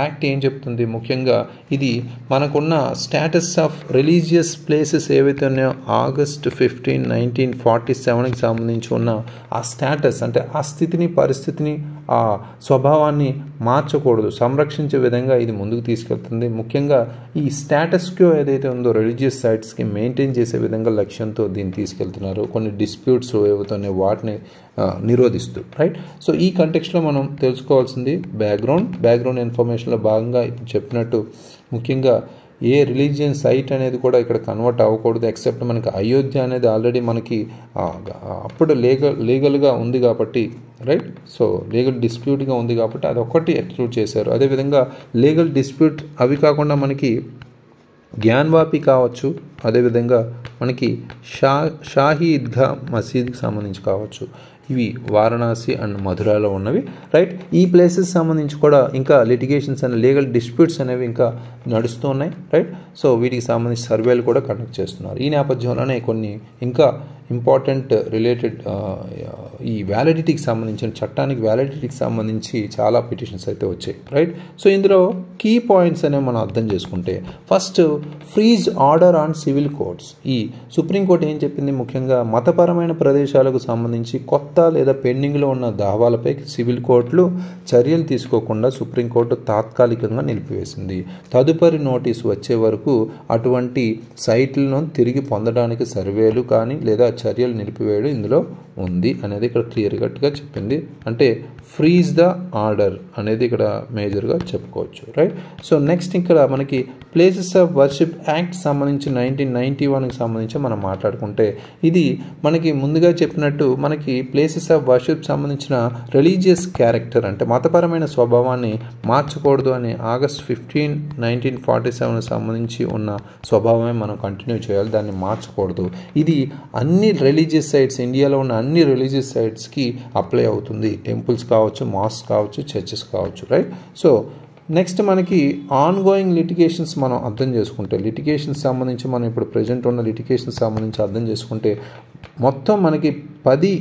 యాక్ట్ ఏం చెప్తుంది, ముఖ్యంగా ఇది మనకున్న స్టేటస్ ఆఫ్ రిలీజియస్ ప్లేసెస్ ఏవైతే ఉన్నాయో August 15, 1947కి సంబంధించి ఉన్న ఆ స్టేటస్ అంటే ఆ స్థితిని, పరిస్థితిని, ఆ స్వభావాన్ని మార్చకూడదు, సంరక్షించే విధంగా ఇది ముందుకు తీసుకెళ్తుంది. ముఖ్యంగా ఈ స్టేటస్ క్యో ఏదైతే ఉందో రిలీజియస్ సైట్స్కి మెయింటైన్ చేసే విధంగా లక్ష్యంతో దీన్ని తీసుకెళ్తున్నారు. కొన్ని డిస్ప్యూట్స్ ఏవైతున్నాయి వాటిని నిరోధిస్తూ, రైట్. సో ఈ కంటెక్స్ట్లో మనం తెలుసుకోవాల్సింది బ్యాక్గ్రౌండ్ ఇన్ఫర్మేషన్లో భాగంగా ఇప్పుడు చెప్పినట్టు ముఖ్యంగా ఏ రిలీజియన్ సైట్ అనేది కూడా ఇక్కడ కన్వర్ట్ అవ్వకూడదు, ఎక్సెప్ట్ మనకి అయోధ్య అనేది ఆల్రెడీ మనకి అప్పుడు లీగల్గా ఉంది కాబట్టి, రైట్. సో లీగల్ డిస్ప్యూట్గా ఉంది కాబట్టి అదొక్కటి ఎక్స్క్లూడ్ చేశారు. అదేవిధంగా లీగల్ డిస్ప్యూట్ అవి కాకుండా మనకి జ్ఞాన్వాపి కావచ్చు, అదేవిధంగా మనకి షాహీ ఈద్గా మసీద్కి సంబంధించి కావచ్చు, ఇవి వారణాసి అండ్ మధురాలో ఉన్నవి, రైట్. ఈ ప్లేసెస్ సంబంధించి కూడా ఇంకా లిటిగేషన్స్ అండ్ లీగల్ డిస్ప్యూట్స్ అనేవి ఇంకా నడుస్తూ ఉన్నాయి, రైట్. సో వీటికి సంబంధించి సర్వేలు కూడా కండక్ట్ చేస్తున్నారు. ఈ నేపథ్యంలోనే కొన్ని ఇంకా ఇంపార్టెంట్ రిలేటెడ్ ఈ వ్యాలిడిటీకి సంబంధించిన చట్టానికి వ్యాలిడిటీకి సంబంధించి చాలా పిటిషన్స్ అయితే వచ్చాయి, రైట్. సో ఇందులో కీ పాయింట్స్ అనేవి మనం అర్థం చేసుకుంటే, first freeze order on civil courts. ఈ సుప్రీంకోర్టు ఏం చెప్పింది, ముఖ్యంగా మతపరమైన ప్రదేశాలకు సంబంధించి కొత్త లేదా పెండింగ్లో ఉన్న దావాలపై సివిల్ కోర్టులు చర్యలు తీసుకోకుండా సుప్రీంకోర్టు తాత్కాలికంగా నిలిపివేసింది. తదుపరి నోటీసు వచ్చే వరకు అటువంటి సైట్లను తిరిగి పొందడానికి సర్వేలు కానీ లేదా చర్యలు నిలిపివేయడం ఇందులో ఉంది అనేది ఇక్కడ క్లియర్ కట్గా చెప్పింది. అంటే ఫ్రీజ్ ద ఆర్డర్ అనేది ఇక్కడ మేజర్గా చెప్పుకోవచ్చు, రైట్. సో నెక్స్ట్ ఇక్కడ మనకి ప్లేసెస్ ఆఫ్ వర్షిప్ యాక్ట్ సంబంధించి 1991కి సంబంధించి మనం మాట్లాడుకుంటే, ఇది మనకి ముందుగా చెప్పినట్టు మనకి ప్లేసెస్ ఆఫ్ వర్షిప్ సంబంధించిన రిలీజియస్ క్యారెక్టర్ అంటే మతపరమైన స్వభావాన్ని మార్చకూడదు అని August 15, 1947 సంబంధించి ఉన్న స్వభావమే మనం కంటిన్యూ చేయాలి, దాన్ని మార్చకూడదు. ఇది అన్ని రిలీజియస్ సైట్స్, ఇండియాలో ఉన్న అన్ని రిలీజియస్ సైట్స్కి అప్లై అవుతుంది. టెంపుల్స్ కావచ్చు, మాస్క్ కావచ్చు, చర్చెస్ కావచ్చు, రైట్. సో నెక్స్ట్ మనకి ఆన్ గోయింగ్ లిటిగేషన్స్ మనం అర్థం చేసుకుంటే, లిటిగేషన్స్ సంబంధించి మనం ఇప్పుడు ప్రజెంట్ ఉన్న లిటిగేషన్స్ సంబంధించి అర్థం చేసుకుంటే, మొత్తం మనకి 10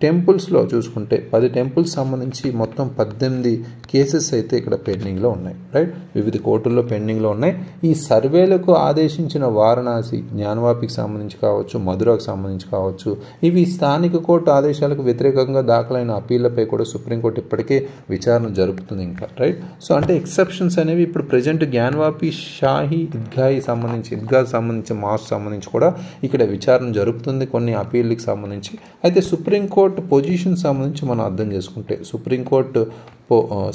టెంపుల్స్లో చూసుకుంటే 10 టెంపుల్స్ సంబంధించి మొత్తం 18 కేసెస్ అయితే ఇక్కడ పెండింగ్లో ఉన్నాయి, రైట్. వివిధ కోర్టుల్లో పెండింగ్లో ఉన్నాయి. ఈ సర్వేలకు ఆదేశించిన వారణాసి, జ్ఞానవాపికి సంబంధించి కావచ్చు, మధురకు సంబంధించి కావచ్చు, ఇవి స్థానిక కోర్టు ఆదేశాలకు వ్యతిరేకంగా దాఖలైన అప్పీళ్లపై కూడా సుప్రీంకోర్టు ఇప్పటికే విచారణ జరుపుతుంది ఇంకా, రైట్. సో అంటే ఎక్సెప్షన్స్ అనేవి ఇప్పుడు ప్రజెంట్ జ్ఞానవాపి, షాహీ ఈద్గాకి సంబంధించి మాస్ సంబంధించి కూడా ఇక్కడ విచారణ జరుపుతుంది కొన్ని అప్పీళ్ళకి సంబంధించి. అయితే సుప్రీంకోర్టు పొజిషన్ సంబంధించి మనం అర్థం చేసుకుంటే, సుప్రీంకోర్టు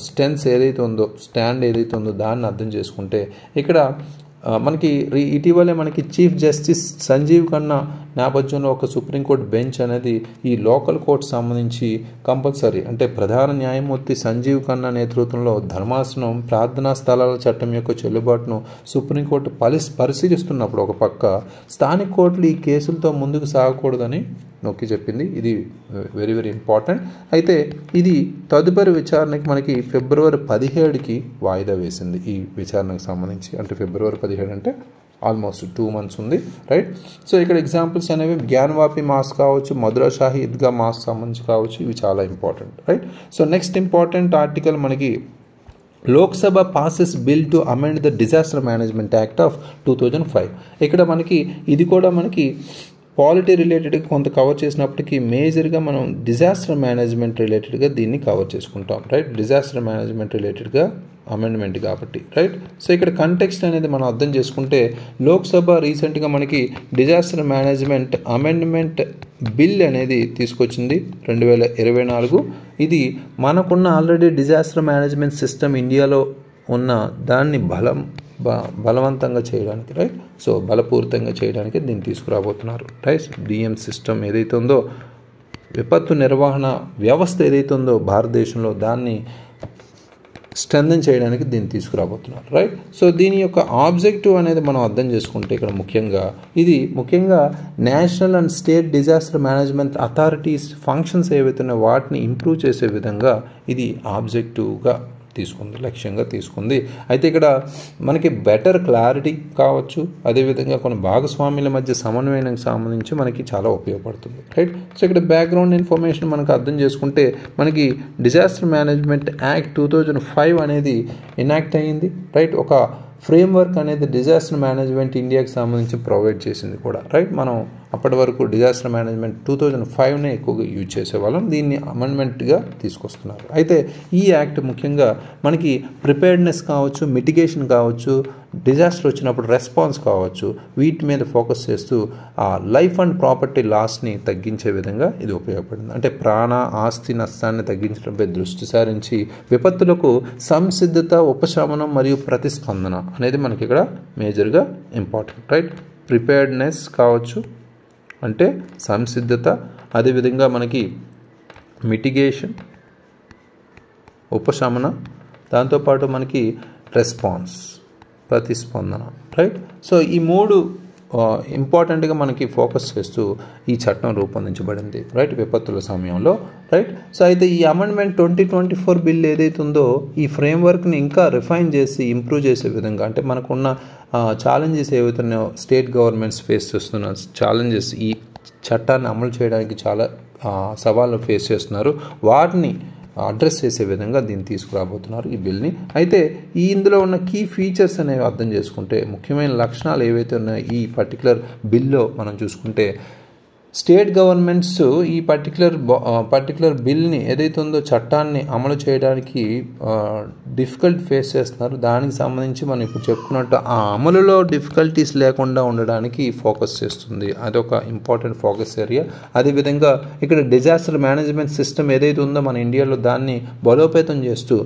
స్టాండ్ ఏదైతే ఉందో దాన్ని అర్థం చేసుకుంటే, ఇక్కడ మనకి ఇటీవలే మనకి చీఫ్ జస్టిస్ సంజీవ్ ఖన్నా నేపథ్యంలో ఒక సుప్రీంకోర్టు బెంచ్ అనేది ఈ లోకల్ కోర్టు సంబంధించి కంపల్సరీ అంటే ప్రధాన న్యాయమూర్తి సంజీవ్ ఖన్నా నేతృత్వంలో ధర్మాసనం ప్రార్థనా స్థలాల చట్టం యొక్క చెల్లుబాటును సుప్రీంకోర్టు పరిశీలిస్తున్నప్పుడు ఒక పక్క స్థానిక కోర్టులు ఈ కేసులతో ముందుకు సాగకూడదని నొక్కి చెప్పింది. ఇది వెరీ వెరీ ఇంపార్టెంట్. అయితే ఇది తదుపరి విచారణకి మనకి February 17కి వాయిదా వేసింది. ఈ విచారణకు సంబంధించి అంటే February 17 అంటే ఆల్మోస్ట్ 2 months ఉంది, రైట్. సో ఇక్కడ ఎగ్జాంపుల్స్ అనేవి జ్ఞానవాపి మాస్ కావచ్చు, మధురా షాహీ ఈద్గా మాస్ సంబంధించి కావచ్చు, ఇవి చాలా important, right. So next important article మనకి Lok Sabha passes bill to amend the disaster management act of 2005. ఇక్కడ మనకి ఇది కూడా మనకి పాలిటీ రిలేటెడ్గా కొంత కవర్ చేసినప్పటికీ మేజర్గా మనం డిజాస్టర్ మేనేజ్మెంట్ రిలేటెడ్గా దీన్ని కవర్ చేసుకుంటాం, రైట్. డిజాస్టర్ మేనేజ్మెంట్ రిలేటెడ్గా అమెండ్మెంట్ కాబట్టి, రైట్. సో ఇక్కడ కంటెక్స్ట్ అనేది మనం అర్థం చేసుకుంటే, లోక్సభ రీసెంట్గా మనకి డిజాస్టర్ మేనేజ్మెంట్ అమెండ్మెంట్ బిల్ అనేది తీసుకొచ్చింది 2024. ఇది మనకున్న ఆల్రెడీ డిజాస్టర్ మేనేజ్మెంట్ సిస్టమ్ ఇండియాలో ఉన్న దాన్ని బలవంతంగా చేయడానికి, రైట్. సో బలపూరితంగా చేయడానికి దీన్ని తీసుకురాబోతున్నారు, రైట్. డిఎం సిస్టమ్ ఏదైతే ఉందో, విపత్తు నిర్వహణ వ్యవస్థ ఏదైతే ఉందో భారతదేశంలో, దాన్ని స్ట్రెంథెన్ చేయడానికి దీన్ని తీసుకురాబోతున్నారు, రైట్. సో దీని యొక్క ఆబ్జెక్టివ్ అనేది మనం అర్థం చేసుకుంటే, ఇక్కడ ముఖ్యంగా national and state disaster management authorities functions ఏవైతే ఉన్నాయో వాటిని ఇంప్రూవ్ చేసే విధంగా ఇది ఆబ్జెక్టివ్గా లక్ష్యంగా తీసుకుంది. అయితే ఇక్కడ మనకి బెటర్ క్లారిటీ కావచ్చు, అదేవిధంగా కొన్ని భాగస్వామ్యుల మధ్య సమన్వయానికి సంబంధించి మనకి చాలా ఉపయోగపడుతుంది, రైట్. సో ఇక్కడ బ్యాక్గ్రౌండ్ ఇన్ఫర్మేషన్ మనకు అర్థం చేసుకుంటే, మనకి డిజాస్టర్ మేనేజ్మెంట్ యాక్ట్ 2005 అనేది ఎనాక్ట్ అయ్యింది, రైట్. ఒక ఫ్రేమ్వర్క్ అనేది డిజాస్టర్ మేనేజ్మెంట్ ఇండియాకి సంబంధించి ప్రొవైడ్ చేసింది కూడా, రైట్. మనం అప్పటి వరకు డిజాస్టర్ మేనేజ్మెంట్ 2005నే ఎక్కువగా యూజ్ చేసేవాళ్ళం, దీన్ని అమెండ్మెంట్గా తీసుకొస్తున్నారు. అయితే ఈ యాక్ట్ ముఖ్యంగా మనకి ప్రిపేర్డ్నెస్ కావచ్చు, మిటిగేషన్ కావచ్చు, డిజాస్టర్ వచ్చినప్పుడు రెస్పాన్స్ కావచ్చు, వీటి మీద ఫోకస్ చేస్తూ ఆ లైఫ్ అండ్ ప్రాపర్టీ లాస్ని తగ్గించే విధంగా ఇది ఉపయోగపడింది. అంటే ప్రాణ ఆస్తి నష్టాన్ని తగ్గించడంపై దృష్టి సారించి విపత్తులకు సంసిద్ధత, ఉపశమనం మరియు ప్రతిస్పందన అనేది మనకి ఇక్కడ మేజర్గా ఇంపార్టెంట్, రైట్. ప్రిపేర్డ్నెస్ కావచ్చు అంటే సంసిద్ధత, అదేవిధంగా మనకి మిటిగేషన్, ఉపశమన, దాంతోపాటు మనకి రెస్పాన్స్, ప్రతిస్పందన, రైట్. సో ఈ 3 ఇంపార్టెంట్గా మనకి ఫోకస్ చేస్తూ ఈ చట్టం రూపొందించబడింది, రైట్, విపత్తుల సమయంలో, రైట్. సో అయితే ఈ అమెండ్మెంట్ 2024 బిల్ ఏదైతే ఉందో ఈ ఫ్రేమ్వర్క్ని ఇంకా రిఫైన్ చేసి ఇంప్రూవ్ చేసే విధంగా, అంటే మనకున్న ఛాలెంజెస్ ఏవైతున్నాయో స్టేట్ గవర్నమెంట్స్ ఫేస్ చేస్తున్న ఛాలెంజెస్, ఈ చట్టాన్ని అమలు చేయడానికి చాలా సవాళ్ళు ఫేస్ చేస్తున్నారు, వాటిని అడ్రస్ చేసే విధంగా దీన్ని తీసుకురాబోతున్నారు ఈ బిల్ని. అయితే ఇందులో ఉన్న కీ ఫీచర్స్ అనేవి అర్థం చేసుకుంటే, ముఖ్యమైన లక్షణాలు ఏవైతే ఉన్నాయో ఈ పర్టికులర్ బిల్లో మనం చూసుకుంటే, స్టేట్ గవర్నమెంట్స్ ఈ పర్టికులర్ బిల్ని ఏదైతే ఉందో చట్టాన్ని అమలు చేయడానికి డిఫికల్ట్ ఫేస్ చేస్తున్నారు. దానికి సంబంధించి మనం ఇప్పుడు చెప్పుకున్నట్టు ఆ అమలులో డిఫికల్టీస్ లేకుండా ఉండడానికి ఫోకస్ చేస్తుంది. అదొక ఇంపార్టెంట్ ఫోకస్ ఏరియా. అదేవిధంగా ఇక్కడ డిజాస్టర్ మేనేజ్మెంట్ సిస్టమ్ ఏదైతే ఉందో మన ఇండియాలో దాన్ని బలోపేతం చేస్తూ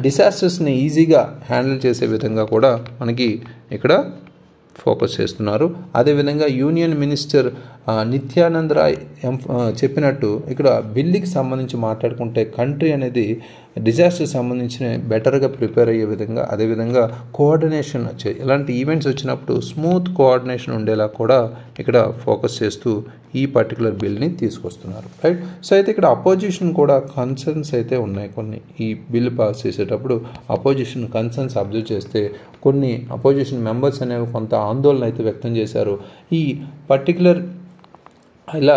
డిజాస్టర్స్ని ఈజీగా హ్యాండిల్ చేసే విధంగా కూడా మనకి ఇక్కడ ఫోకస్ చేస్తున్నారు. అదేవిధంగా యూనియన్ మినిస్టర్ నిత్యానంద్ రాయ్ చెప్పినట్టు ఇక్కడ బిల్లుకి సంబంధించి మాట్లాడుకుంటే కంట్రీ అనేది డిజాస్టర్ సంబంధించిన బెటర్గా ప్రిపేర్ అయ్యే విధంగా, అదేవిధంగా కోఆర్డినేషన్ ఇలాంటి ఈవెంట్స్ వచ్చినప్పుడు స్మూత్ కోఆర్డినేషన్ ఉండేలా కూడా ఇక్కడ ఫోకస్ చేస్తూ ఈ పర్టికులర్ బిల్ని తీసుకొస్తున్నారు, రైట్. సో అయితే ఇక్కడ అపోజిషన్ కూడా కన్సర్న్స్ అయితే ఉన్నాయి. కొన్ని ఈ బిల్ పాస్ చేసేటప్పుడు అపోజిషన్ కన్సర్న్స్ అబ్జర్వ్ చేస్తే కొన్ని అపోజిషన్ మెంబర్స్ అనేవి కొంత ఆందోళన అయితే వ్యక్తం చేశారు. ఈ పర్టికులర్ ఇలా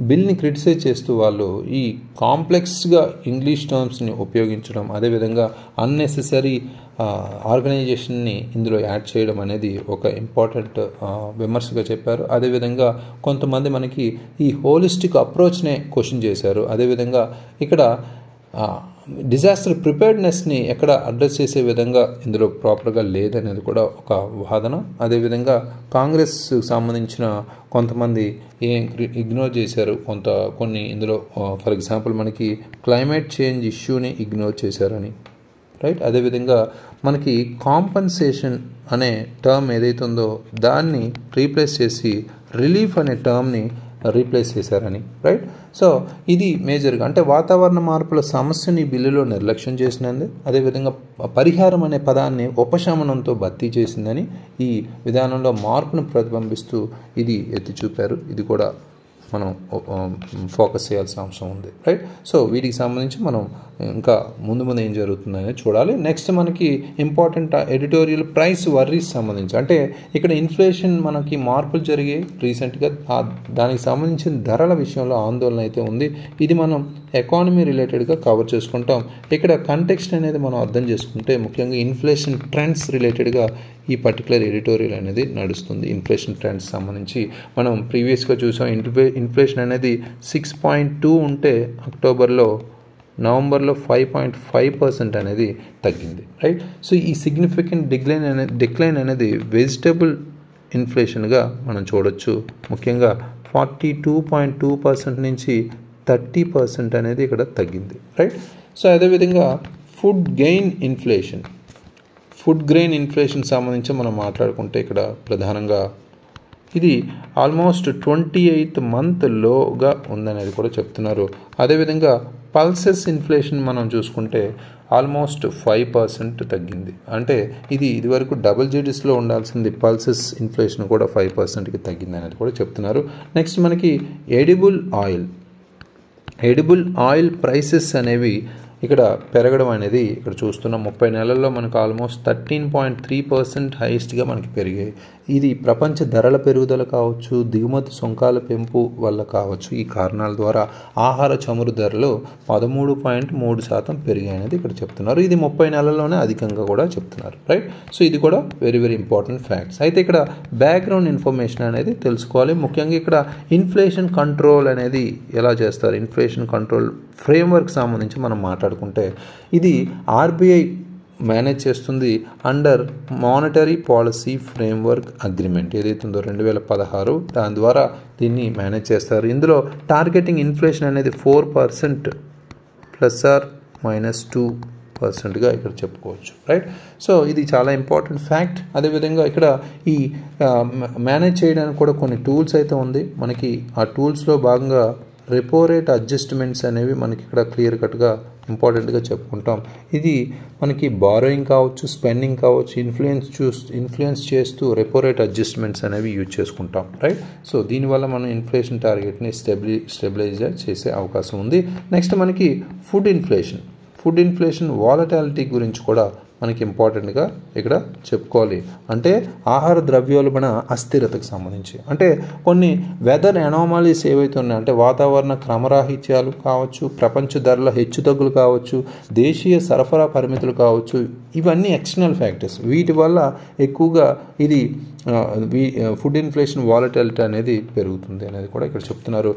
బిల్ని క్రిటిసైజ్ చేస్తూ వాళ్ళు ఈ కాంప్లెక్స్గా ఇంగ్లీష్ టర్మ్స్ని ఉపయోగించడం, అదేవిధంగా అన్నెసెసరీ ఆర్గనైజేషన్ని ఇందులో యాడ్ చేయడం అనేది ఒక ఇంపార్టెంట్ విమర్శగా చెప్పారు. అదేవిధంగా కొంతమంది మనకి ఈ హోలిస్టిక్ అప్రోచ్నే క్వశ్చన్ చేశారు. అదేవిధంగా ఇక్కడ డిజాస్టర్ ప్రిపేర్డ్నెస్ని ఎక్కడ అడ్రస్ చేసే విధంగా ఇందులో ప్రాపర్గా లేదనేది కూడా ఒక వాదన. అదేవిధంగా కాంగ్రెస్కి సంబంధించిన కొంతమంది ఇగ్నోర్ చేశారు కొన్ని ఇందులో. ఫర్ ఎగ్జాంపుల్ మనకి క్లైమేట్ చేంజ్ ఇష్యూని ఇగ్నోర్ చేశారని, రైట్. అదేవిధంగా మనకి కాంపన్సేషన్ అనే టర్మ్ ఏదైతే ఉందో దాన్ని రీప్లేస్ చేసి రిలీఫ్ అనే టర్మ్ని రీప్లేస్ చేశారని, రైట్. సో ఇది మేజర్గా అంటే వాతావరణ మార్పుల సమస్యని బిల్లులో నిర్లక్ష్యం చేసినంది, అదేవిధంగా పరిహారం అనే పదాన్ని ఉపశమనంతో భర్తీ చేసిందని ఈ విధానంలో మార్పును ప్రతిబింబిస్తూ ఇది ఎత్తి చూపారు. ఇది కూడా మనం ఫోకస్ చేయాల్సిన అవసరం ఉంది, రైట్. సో వీటికి సంబంధించి మనం ఇంకా ముందు ఏం జరుగుతుందని చూడాలి. నెక్స్ట్ మనకి ఇంపార్టెంట్ ఎడిటోరియల్ ప్రైస్ వర్రీస్ సంబంధించి, అంటే ఇక్కడ ఇన్ఫ్లేషన్ మనకి మార్పులు జరిగాయి రీసెంట్గా, దానికి సంబంధించిన ధరల విషయంలో ఆందోళన అయితే ఉంది. ఇది మనం ఎకానమీ రిలేటెడ్గా కవర్ చేసుకుంటాం. ఇక్కడ కంటెక్స్ట్ అనేది మనం అర్థం చేసుకుంటే ముఖ్యంగా ఇన్ఫ్లేషన్ ట్రెండ్స్ రిలేటెడ్గా ఈ పర్టికులర్ ఎడిటోరియల్ అనేది నడుస్తుంది. ఇన్ఫ్లేషన్ ట్రెండ్స్ సంబంధించి మనం ప్రీవియస్గా చూసాం. ఇన్ఫ్లేషన్ అనేది 6.2 ఉంటే నవంబర్లో 5.5% అనేది తగ్గింది, రైట్. సో ఈ సిగ్నిఫికెంట్ డిక్లైన్ అనేది వెజిటబుల్ ఇన్ఫ్లేషన్గా మనం చూడొచ్చు. ముఖ్యంగా 42.2% నుంచి 30% అనేది ఇక్కడ తగ్గింది, రైట్. సో అదేవిధంగా ఫుడ్ గ్రెయిన్ ఇన్ఫ్లేషన్ సంబంధించి మనం మాట్లాడుకుంటే ఇక్కడ ప్రధానంగా ఇది ఆల్మోస్ట్ 28th month లోగా ఉందనేది కూడా చెప్తున్నారు. అదేవిధంగా పల్సెస్ ఇన్ఫ్లేషన్ మనం చూసుకుంటే ఆల్మోస్ట్ 5% తగ్గింది. అంటే ఇదివరకు డబుల్ డిజిట్స్లో ఉండాల్సింది పల్సెస్ ఇన్ఫ్లేషన్ కూడా 5%కి తగ్గింది అనేది కూడా చెప్తున్నారు. నెక్స్ట్ మనకి ఎడిబుల్ ఆయిల్ ప్రైసెస్ అనేవి ఇక్కడ పెరగడం అనేది ఇక్కడ చూస్తున్నాం. 30 నెలల్లో మనకు ఆల్మోస్ట్ 13.3% హైయెస్ట్గా మనకి పెరిగాయి. ఇది ప్రపంచ ధరల పెరుగుదల కావచ్చు, దిగుమతి సుంకాల పెంపు వల్ల కావచ్చు, ఈ కారణాల ద్వారా ఆహార చమురు ధరలు 13.3% పెరిగాయి అనేది ఇక్కడ చెప్తున్నారు. ఇది 30 నెలల్లోనే అధికంగా కూడా చెప్తున్నారు, రైట్. సో ఇది కూడా వెరీ వెరీ ఇంపార్టెంట్ ఫ్యాక్ట్స్. అయితే ఇక్కడ బ్యాక్గ్రౌండ్ ఇన్ఫర్మేషన్ అనేది తెలుసుకోవాలి. ముఖ్యంగా ఇక్కడ ఇన్ఫ్లేషన్ కంట్రోల్ అనేది ఎలా చేస్తారు, ఇన్ఫ్లేషన్ కంట్రోల్ ఫ్రేమ్వర్క్ సంబంధించి మనం మాట్లాడుకుంటే ఇది ఆర్బీఐ మేనేజ్ చేస్తుంది under monetary policy framework agreement ఏదైతే ఉందో 2016, దాని ద్వారా దీన్ని మేనేజ్ చేస్తారు. ఇందులో టార్గెటింగ్ ఇన్ఫ్లేషన్ అనేది 4% ±2%గా ఇక్కడ చెప్పుకోవచ్చు, రైట్. సో ఇది చాలా ఇంపార్టెంట్ ఫ్యాక్ట్. అదేవిధంగా ఇక్కడ ఈ మేనేజ్ చేయడానికి కూడా కొన్ని టూల్స్ అయితే ఉంది మనకి. ఆ టూల్స్లో భాగంగా రెపో రేట్ అడ్జస్ట్మెంట్స్ అనేవి మనకి ఇక్కడ క్లియర్ కట్గా ఇంపార్టెంట్గా చెప్పుకుంటాం. ఇది మనకి బారోయింగ్ కావచ్చు, స్పెండింగ్ కావచ్చు, ఇన్ఫ్లుయెన్స్ చేస్తూ రెపో రేట్ అడ్జస్ట్మెంట్స్ అనేవి యూజ్ చేసుకుంటాం, రైట్. సో దీనివల్ల మనం ఇన్ఫ్లేషన్ టార్గెట్ని స్టెబిలైజ్ చేసే అవకాశం ఉంది. నెక్స్ట్ మనకి ఫుడ్ ఇన్ఫ్లేషన్ వాలటాలిటీ గురించి కూడా మనకి ఇంపార్టెంట్గా ఇక్కడ చెప్పుకోవాలి. అంటే ఆహార ద్రవ్యోల్బణ అస్థిరతకు సంబంధించి, అంటే కొన్ని వెదర్ ఎనామాలీస్ ఏవైతే ఉన్నాయో, అంటే వాతావరణ క్రమరాహిత్యాలు కావచ్చు, ప్రపంచ ధరల హెచ్చుతగ్గులు కావచ్చు, దేశీయ సరఫరా పరిమితులు కావచ్చు, ఇవన్నీ ఎక్స్టర్నల్ ఫ్యాక్టర్స్. వీటి వల్ల ఎక్కువగా ఇది ఫుడ్ ఇన్ఫ్లేషన్ వాలటాలిటీ అనేది పెరుగుతుంది అనేది కూడా ఇక్కడ చెప్తున్నారు.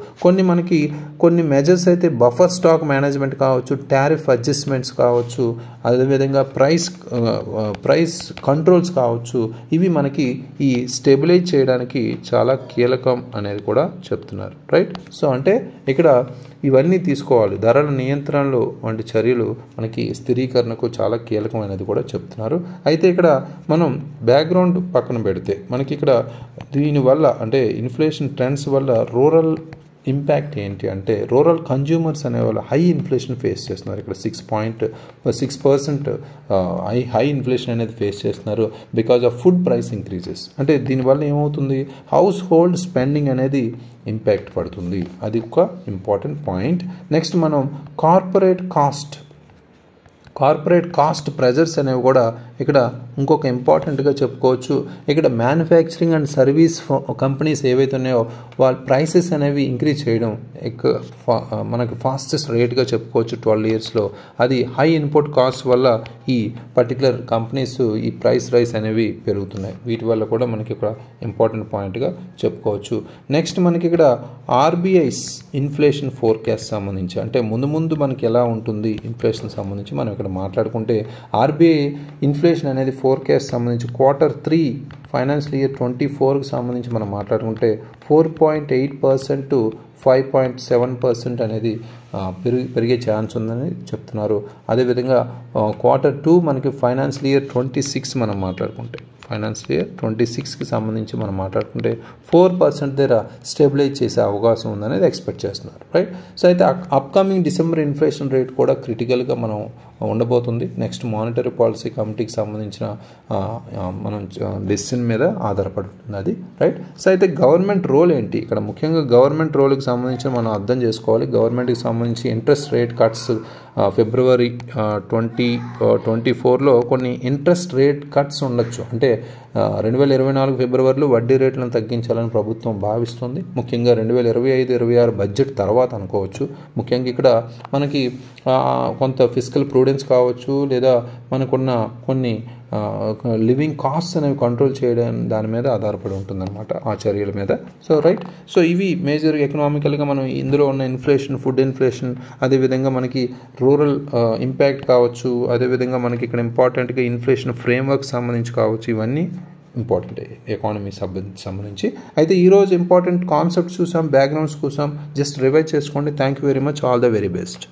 కొన్ని మెజర్స్ అయితే బఫర్ స్టాక్ మేనేజ్మెంట్ కావచ్చు, టారిఫ్ అడ్జస్ట్మెంట్స్ కావచ్చు, అదేవిధంగా ప్రైస్ కంట్రోల్స్ కావచ్చు, ఇవి మనకి ఈ స్టెబిలైజ్ చేయడానికి చాలా కీలకం అనేది కూడా చెప్తున్నారు, రైట్. సో అంటే ఇక్కడ ఇవన్నీ తీసుకోవాలి. ధరల నియంత్రణలు వంటి చర్యలు మనకి స్థిరీకరణకు చాలా కీలకమైనది కూడా చెప్తున్నారు. అయితే ఇక్కడ మనం బ్యాక్గ్రౌండ్ పక్కన పెడితే మనకి ఇక్కడ దీనివల్ల అంటే ఇన్ఫ్లేషన్ ట్రెండ్స్ వల్ల రూరల్ ఇంపాక్ట్ ఏంటి అంటే, రూరల్ కన్జ్యూమర్స్ అనేవాళ్ళు హై ఇన్ఫ్లేషన్ ఫేస్ చేస్తున్నారు. ఇక్కడ 6% హై ఇన్ఫ్లేషన్ అనేది ఫేస్ చేస్తున్నారు because of food price increases. అంటే దీనివల్ల ఏమవుతుంది, హౌస్ హోల్డ్ స్పెండింగ్ అనేది ఇంపాక్ట్ పడుతుంది. అది ఒక ఇంపార్టెంట్ పాయింట్. నెక్స్ట్ మనం కార్పొరేట్ కాస్ట్ ప్రెజర్స్ అనేవి కూడా ఇక్కడ ఇంకొక ఇంపార్టెంట్గా చెప్పుకోవచ్చు. ఇక్కడ మ్యానుఫ్యాక్చరింగ్ అండ్ సర్వీస్ కంపెనీస్ ఏవైతే ఉన్నాయో వాళ్ళ ప్రైసెస్ అనేవి ఇంక్రీజ్ చేయడం మనకి ఫాస్టెస్ట్ రేట్గా చెప్పుకోవచ్చు 12 ఇయర్స్లో. అది హై ఇన్పుట్ కాస్ట్ వల్ల ఈ పర్టికులర్ కంపెనీస్ ఈ ప్రైస్ రైస్ అనేవి పెరుగుతున్నాయి. వీటి వల్ల కూడా మనకి ఇక్కడ ఇంపార్టెంట్ పాయింట్గా చెప్పుకోవచ్చు. నెక్స్ట్ మనకి ఇక్కడ ఆర్బీఐస్ ఇన్ఫ్లేషన్ ఫోర్కాస్ట్ సంబంధించి, అంటే ముందు మనకి ఎలా ఉంటుంది ఇన్ఫ్లేషన్ సంబంధించి మనం ఇక్కడ మాట్లాడుకుంటే, ఆర్బీఐ ఇన్ఫ్లేషన్ అనేది ఫోర్కాస్ట్ సంబంధించి Q3 ఫైనాన్షియల్ ఇయర్ 24కి సంబంధించి మనం మాట్లాడుకుంటే 4.8% to 5.7% అనేది పెరిగే ఛాన్స్ ఉందని చెప్తున్నారు. అదేవిధంగా Q2 మనకి ఫైనాన్షియల్ ఇయర్ 26 మనం మాట్లాడుకుంటే, ఫైనాన్షియల్ ఇయర్ 26కి సంబంధించి మనం మాట్లాడుకుంటే 4% దగ్గర స్టెబిలైజ్ చేసే అవకాశం ఉందనేది ఎక్స్పెక్ట్ చేస్తున్నారు, రైట్. సో అయితే అప్కమింగ్ డిసెంబర్ ఇన్ఫ్లేషన్ రేట్ కూడా క్రిటికల్గా మనం ఉండబోతుంది. నెక్స్ట్ మానిటరీ పాలసీ కమిటీకి సంబంధించిన మనం డెసిషన్ మీద ఆధారపడి ఉంటుంది అది, రైట్. సో అయితే గవర్నమెంట్ రోల్ ఏంటి ఇక్కడ, ముఖ్యంగా గవర్నమెంట్ రోల్కి సంబంధించి మనం అర్థం చేసుకోవాలి. గవర్నమెంట్కి సంబంధించి ఇంట్రెస్ట్ రేట్ కట్స్ ఫిబ్రవరి 2024లో కొన్ని ఇంట్రెస్ట్ రేట్ కట్స్ ఉండొచ్చు. అంటే 2024 ఫిబ్రవరిలో వడ్డీ రేట్లను తగ్గించాలని ప్రభుత్వం భావిస్తుంది. ముఖ్యంగా 2025-26 బడ్జెట్ తర్వాత అనుకోవచ్చు. ముఖ్యంగా ఇక్కడ మనకి కొంత ఫిజికల్ ప్రూడెన్స్ కావచ్చు, లేదా మనకున్న కొన్ని లివింగ్ కాస్ట్ అనేవి కంట్రోల్ చేయడం దాని మీద ఆధారపడి ఉంటుందన్నమాట, ఆ చర్యల మీద. So right. సో ఇవి మేజర్ ఎకనామికల్గా మనం ఇందులో ఉన్న ఇన్ఫ్లేషన్, ఫుడ్ ఇన్ఫ్లేషన్, అదేవిధంగా మనకి రూరల్ ఇంపాక్ట్ కావచ్చు, అదేవిధంగా మనకి ఇక్కడ ఇంపార్టెంట్గా ఇన్ఫ్లేషన్ ఫ్రేమ్వర్క్ సంబంధించి కావచ్చు, ఇవన్నీ ఇంపార్టెంట్ ఎకానమీ సంబంధించి. అయితే ఈరోజు ఇంపార్టెంట్ కాన్సెప్ట్స్ చూసాం, బ్యాక్గ్రౌండ్స్ చూసాం, జస్ట్ రివైజ్ చేసుకోండి. Thank you very much, all the very best.